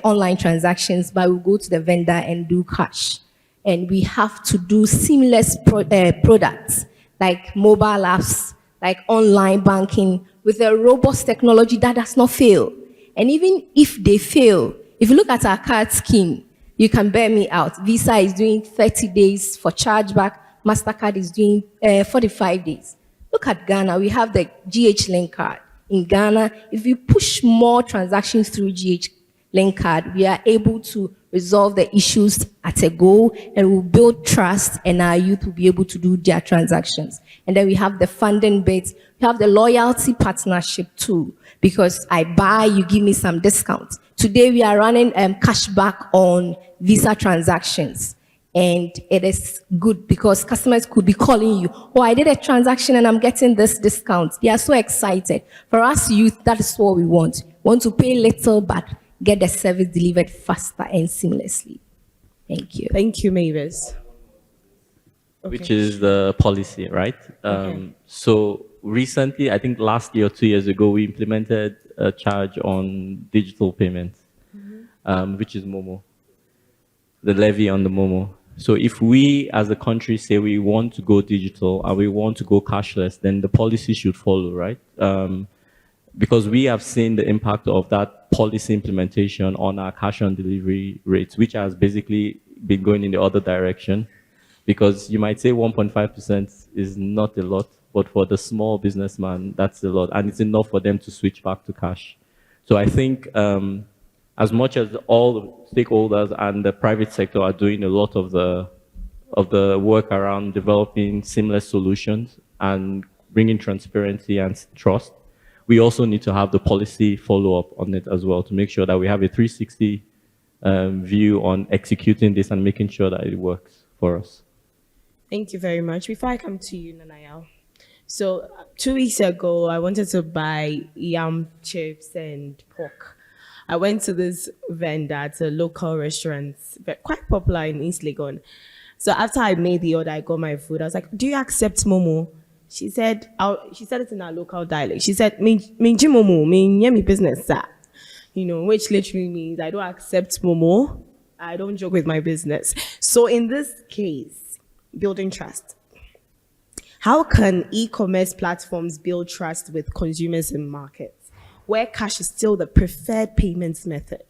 online transactions, but we'll go to the vendor and do cash. And we have to do seamless products like mobile apps, like online banking, with a robust technology that does not fail. And even if they fail, if you look at our card scheme, you can bear me out. Visa is doing 30 days for chargeback. MasterCard is doing 45 days. Look at Ghana. We have the GH Link card. In Ghana, if you push more transactions through GH Link card, we are able to resolve the issues at a go, and we'll build trust, and our youth will be able to do their transactions. And then we have the funding bit. We have the loyalty partnership too, because I buy, you give me some discount. Today we are running cashback on Visa transactions. And it is good because customers could be calling you, oh, I did a transaction and I'm getting this discount. They are so excited. For us youth, that is what we want. We want to pay little, but get the service delivered faster and seamlessly. Thank you. Thank you, Mavis. Which is the policy, right? So recently, I think last year or 2 years ago, we implemented a charge on digital payments, which is Momo, the levy on the Momo. So if we as a country say we want to go digital and we want to go cashless, then the policy should follow, right? Because we have seen the impact of that policy implementation on our cash on delivery rates, which has basically been going in the other direction. Because you might say 1.5% is not a lot, but for the small businessman, that's a lot. And it's enough for them to switch back to cash. So I think as much as all the stakeholders and the private sector are doing a lot of the work around developing seamless solutions and bringing transparency and trust, we also need to have the policy follow-up on it as well to make sure that we have a 360 view on executing this and making sure that it works for us. Thank you very much. Before I come to you, Nanayao. So 2 weeks ago, I wanted to buy yam chips and pork. I went to this vendor at a local restaurant, quite popular in East Legon. So after I made the order, I got my food. I was like, do you accept Momo? She said it in our local dialect. She said, Minji Momo, me business, sir. You know, which literally means I don't accept Momo. I don't joke with my business. So in this case, building trust. How can e-commerce platforms build trust with consumers in markets where cash is still the preferred payments method,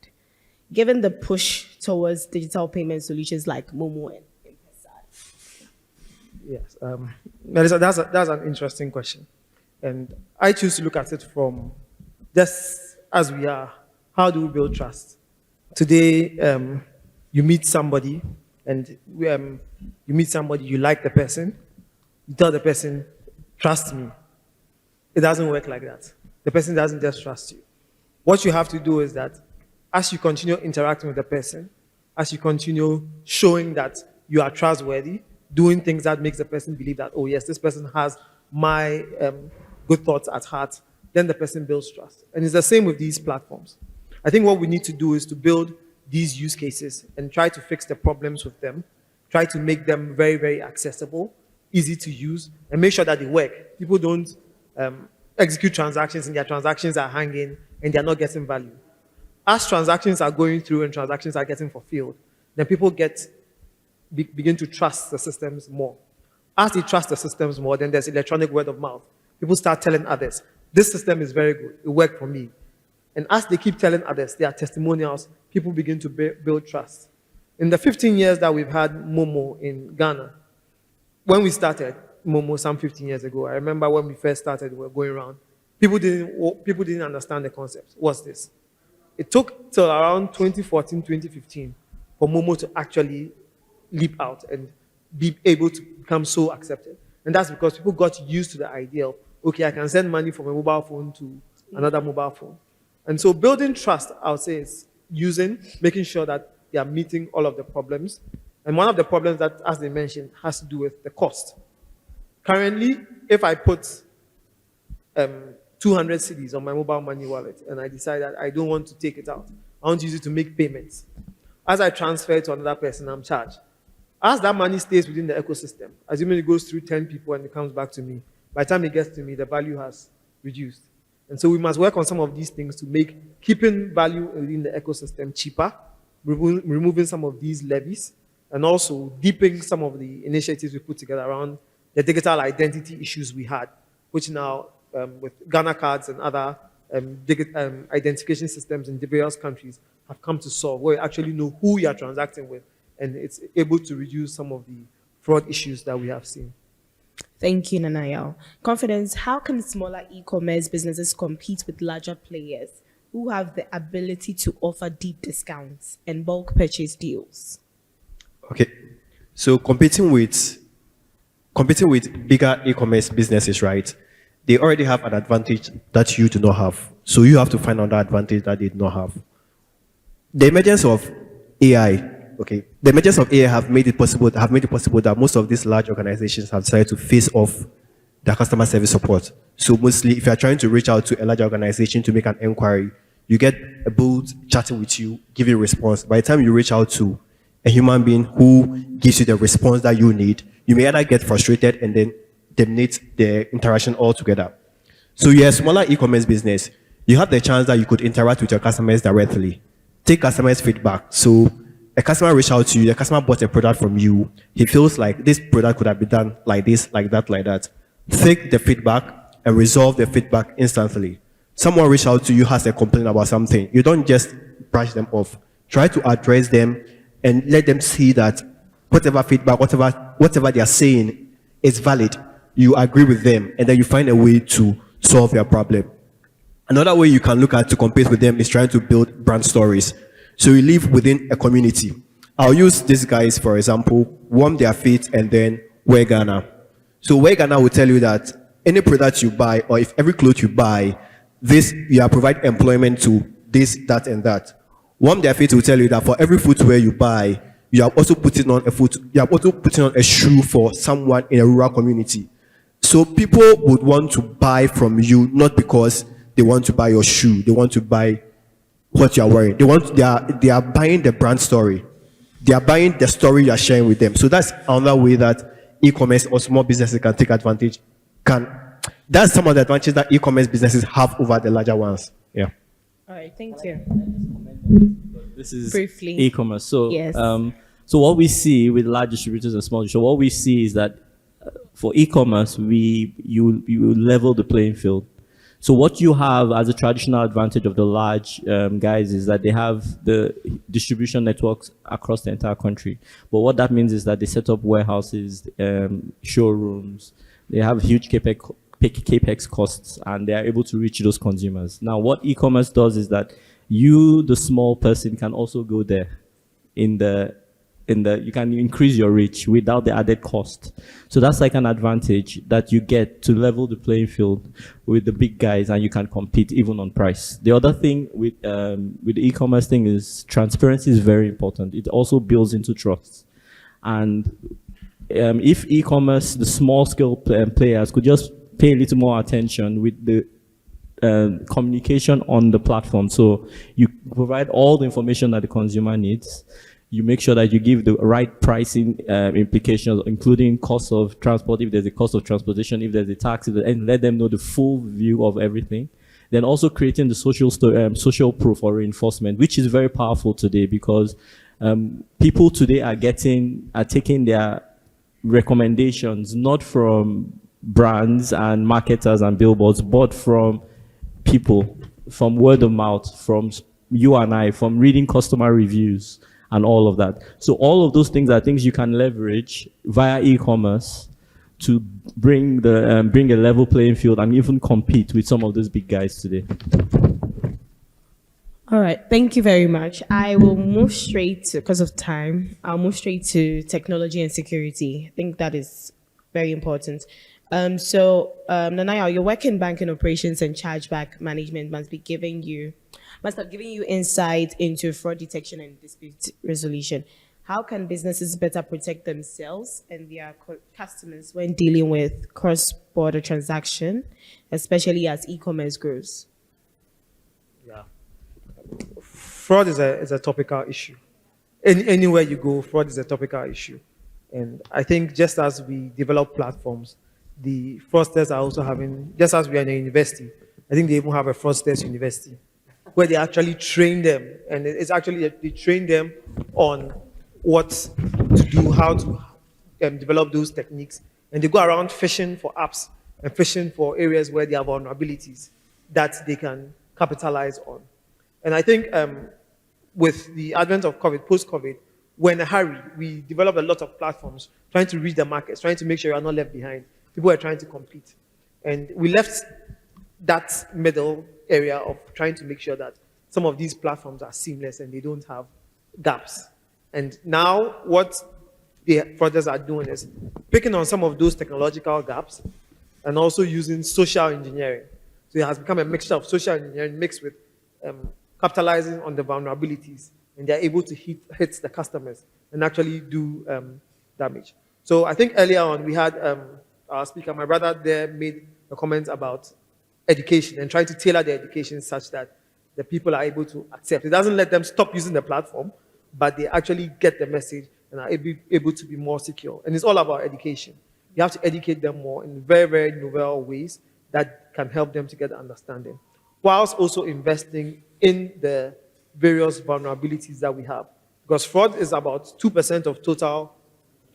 given the push towards digital payment solutions like Momo and M-Pesa? Yes, Melissa, that's an interesting question. And I choose to look at it from just as we are, how do we build trust? Today, you meet somebody and you meet somebody, you like the person, you tell the person, trust me. It doesn't work like that. The person doesn't just trust you. What you have to do is that as you continue interacting with the person, as you continue showing that you are trustworthy, doing things that makes the person believe that, oh yes, this person has my good thoughts at heart, then the person builds trust. And it's the same with these platforms. I think what we need to do is to build these use cases and try to fix the problems with them, try to make them very, very accessible, easy to use, and make sure that they work. People don't execute transactions and their transactions are hanging and they're not getting value. As transactions are going through and transactions are getting fulfilled, then people get begin to trust the systems more. As they trust the systems more, then there's electronic word of mouth. People start telling others, this system is very good, it worked for me. And as they keep telling others, their testimonials, people begin to build trust. In the 15 years that we've had Momo in Ghana, when we started Momo some 15 years ago, I remember when we first started, we were going around, people didn't understand the concept. What's this? It took till around 2014, 2015 for Momo to actually leap out and be able to become so accepted. And that's because people got used to the idea of, okay, I can send money from a mobile phone to another mobile phone. And so building trust, I would say, is making sure that they are meeting all of the problems. And one of the problems that, as they mentioned, has to do with the cost. Currently, if I put 200 cedis on my mobile money wallet and I decide that I don't want to take it out, I want to use it to make payments. As I transfer it to another person, I'm charged. As that money stays within the ecosystem, assuming it goes through 10 people and it comes back to me, by the time it gets to me, the value has reduced. And so we must work on some of these things to make keeping value within the ecosystem cheaper, removing some of these levies, and also deepening some of the initiatives we put together around the digital identity issues we had, which now, with Ghana cards and other identification systems in various countries, have come to solve, where you actually know who you are transacting with, and it's able to reduce some of the fraud issues that we have seen. Thank you, Nanayo. Confidence, how can smaller e-commerce businesses compete with larger players who have the ability to offer deep discounts and bulk purchase deals? Okay, so competing with bigger e-commerce businesses, right? They already have an advantage that you do not have. So you have to find another advantage that they do not have. The emergence of AI, okay, the emergence of AI have made it possible that most of these large organizations have decided to face off their customer service support. So mostly, if you are trying to reach out to a large organization to make an inquiry, you get a bot chatting with you, give you a response. By the time you reach out to a human being who gives you the response that you need, you may either get frustrated and then terminate the interaction altogether. So you're a smaller e-commerce business, you have the chance that you could interact with your customers directly, take customers' feedback. So a customer reached out to you, the customer bought a product from you, he feels like this product could have been done like this, like that, like that. Take the feedback and resolve the feedback instantly. Someone reached out to you, has a complaint about something, you don't just brush them off. Try to address them and let them see that whatever feedback, whatever they are saying is valid. You agree with them, and then you find a way to solve their problem. Another way you can look at to compete with them is trying to build brand stories. So you live within a community. I'll use these guys, for example, Warm Their Feet and then Wear Ghana. So Wear Ghana will tell you that any product you buy, or if every cloth you buy, you are providing employment to this, that, and that. Warm Their Feet will tell you that for every footwear you buy, you are also putting on a shoe for someone in a rural community. So people would want to buy from you not because they want to buy your shoe, they want to buy what you are wearing. They are buying the brand story. They are buying the story you are sharing with them. So that's another way that e-commerce or small businesses can take advantage. That's some of the advantages that e-commerce businesses have over the larger ones. Yeah. All right, thank you. This is Briefly. e-commerce. So, yes. So what we see with large distributors and small distributors, what we see is that for e-commerce, you level the playing field. So what you have as a traditional advantage of the large guys is that they have the distribution networks across the entire country. But what that means is that they set up warehouses, showrooms, they have huge capex costs, and they are able to reach those consumers. Now, what e-commerce does is that you, the small person, can also go there you can increase your reach without the added cost. So that's like an advantage that you get to level the playing field with the big guys, and you can compete even on price. The other thing with the e-commerce thing is transparency is very important. It also builds into trust. And if e-commerce, the small scale players could just pay a little more attention with the communication on the platform. So you provide all the information that the consumer needs. You make sure that you give the right pricing implications, including cost of transport, if there's a cost of transportation, if there's a tax, and let them know the full view of everything. Then also creating the social proof or reinforcement, which is very powerful today because People today are taking their recommendations not from brands and marketers and billboards, but from people, from word of mouth, from you and I, from reading customer reviews and all of that. So all of those things are things you can leverage via e-commerce to bring a level playing field and even compete with some of those big guys today. All right, thank you very much. I will move straight to, because of time, I'll move straight to technology and security. I think that is very important. Nanaya, your work in banking operations and chargeback management must have given you insight into fraud detection and dispute resolution. How can businesses better protect themselves and their customers when dealing with cross-border transaction, especially as e-commerce grows? Yeah. Fraud is a topical issue. Anywhere you go, fraud is a topical issue. And I think just as we develop platforms, the fraudsters are also having, just as we are in a university, I think they even have a fraudsters university where they actually train them. And it's actually, they train them on what to do, how to develop those techniques. And they go around fishing for apps and fishing for areas where there are vulnerabilities that they can capitalize on. And I think with the advent of COVID, post-COVID, we're in a hurry. We developed a lot of platforms trying to reach the markets, trying to make sure you're not left behind. People are trying to compete. And we left that middle area of trying to make sure that some of these platforms are seamless and they don't have gaps. And now what the fraudsters are doing is picking on some of those technological gaps and also using social engineering. So it has become a mixture of social engineering mixed with capitalizing on the vulnerabilities, and they're able to hit the customers and actually do damage. So I think earlier on we had our speaker, my brother there, made a comment about education and trying to tailor the education such that the people are able to accept. It doesn't let them stop using the platform, but they actually get the message and are able to be more secure. And it's all about education. You have to educate them more in very, very novel ways that can help them to get the understanding, whilst also investing in the various vulnerabilities that we have. Because fraud is about 2% of total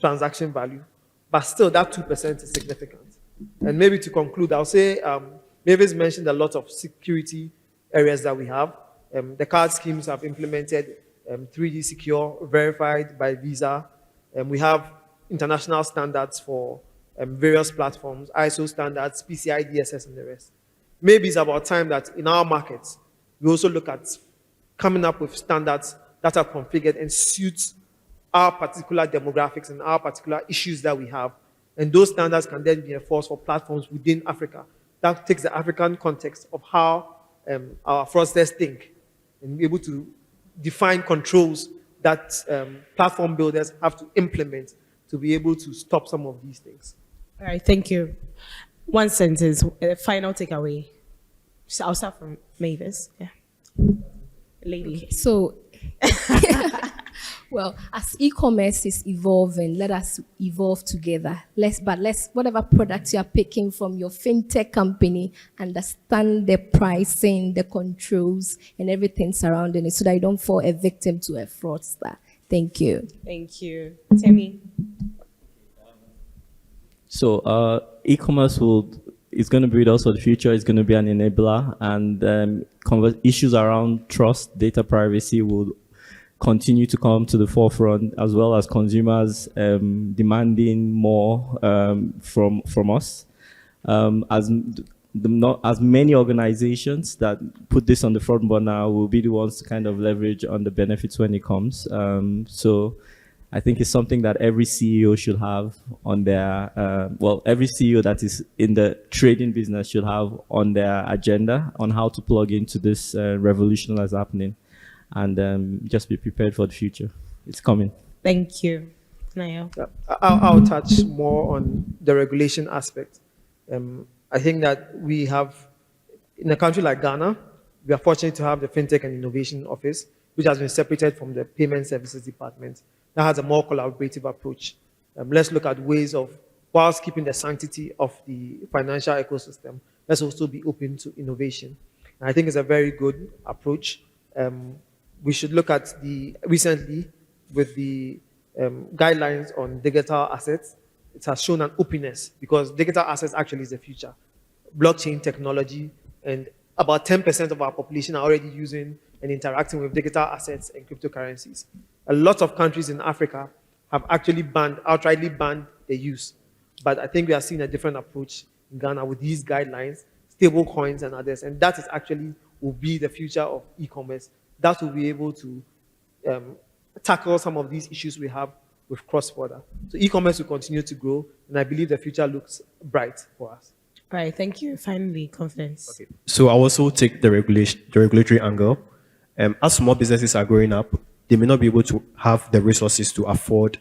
transaction value, but still that 2% is significant. And maybe to conclude, I'll say Mavis mentioned a lot of security areas that we have. The card schemes have implemented 3D Secure, verified by Visa. We have international standards for various platforms, ISO standards, PCI DSS, and the rest. Maybe it's about time that in our markets, we also look at coming up with standards that are configured and suit our particular demographics and our particular issues that we have. And those standards can then be enforced for platforms within Africa. That takes the African context of how our fraudsters think and be able to define controls that platform builders have to implement to be able to stop some of these things. All right, thank you. One sentence, final takeaway. So I'll start from Mavis. Yeah. Lady. Okay, so, well, as e-commerce is evolving, let us evolve together. Whatever products you are picking from your fintech company, understand the pricing, the controls, and everything surrounding it so that you don't fall a victim to a fraudster. Thank you. Thank you. Temi. So e-commerce is going to be with us for the future. It's going to be an enabler, and issues around trust, data privacy will continue to come to the forefront, as well as consumers demanding more from us. As many organizations that put this on the front burner will be the ones to kind of leverage on the benefits when it comes. So I think it's something that every CEO should have on their, every CEO that is in the trading business should have on their agenda on how to plug into this revolution that's happening, and just be prepared for the future. It's coming. Thank you. Nayo. I'll touch more on the regulation aspect. I think that we have, in a country like Ghana, we are fortunate to have the FinTech and Innovation Office, which has been separated from the Payment Services Department. That has a more collaborative approach. Let's look at ways of, whilst keeping the sanctity of the financial ecosystem, let's also be open to innovation. And I think it's a very good approach. We should look at recently, with the guidelines on digital assets, it has shown an openness because digital assets actually is the future. Blockchain technology, and about 10% of our population are already using and interacting with digital assets and cryptocurrencies. A lot of countries in Africa have actually outrightly banned the use. But I think we are seeing a different approach in Ghana with these guidelines, stable coins and others. And that is actually will be the future of e-commerce. That will be able to tackle some of these issues we have with cross-border. So e-commerce will continue to grow, and I believe the future looks bright for us. All right, thank you. Finally, confidence. Okay. So I also take the regulatory angle. As small businesses are growing up, they may not be able to have the resources to afford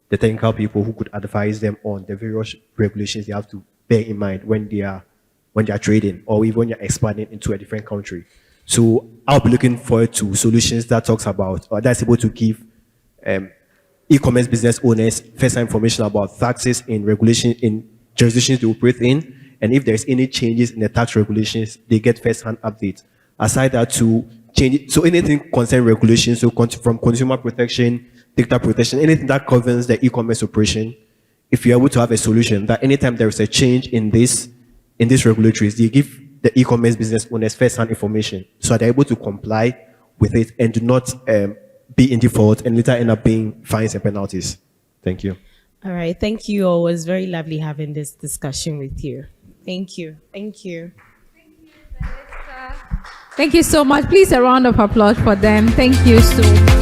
the technical people who could advise them on the various regulations they have to bear in mind when they are trading or even when you're expanding into a different country. So I'll be looking forward to solutions that talks about or that's able to give e-commerce business owners first-hand information about taxes in regulation in jurisdictions they operate in. And if there's any changes in the tax regulations, they get first-hand updates. Aside that, to change it, so anything concerning regulations, so from consumer protection, data protection, anything that governs the e-commerce operation, if you're able to have a solution that anytime there is a change in these regulatories, they give the e-commerce business owners first-hand information, so they're able to comply with it and do not be in default and later end up paying fines and penalties. Thank you. All right, thank you all. It was very lovely having this discussion with you. Thank you. Thank you. Thank you so much. Please, a round of applause for them. Thank you so much.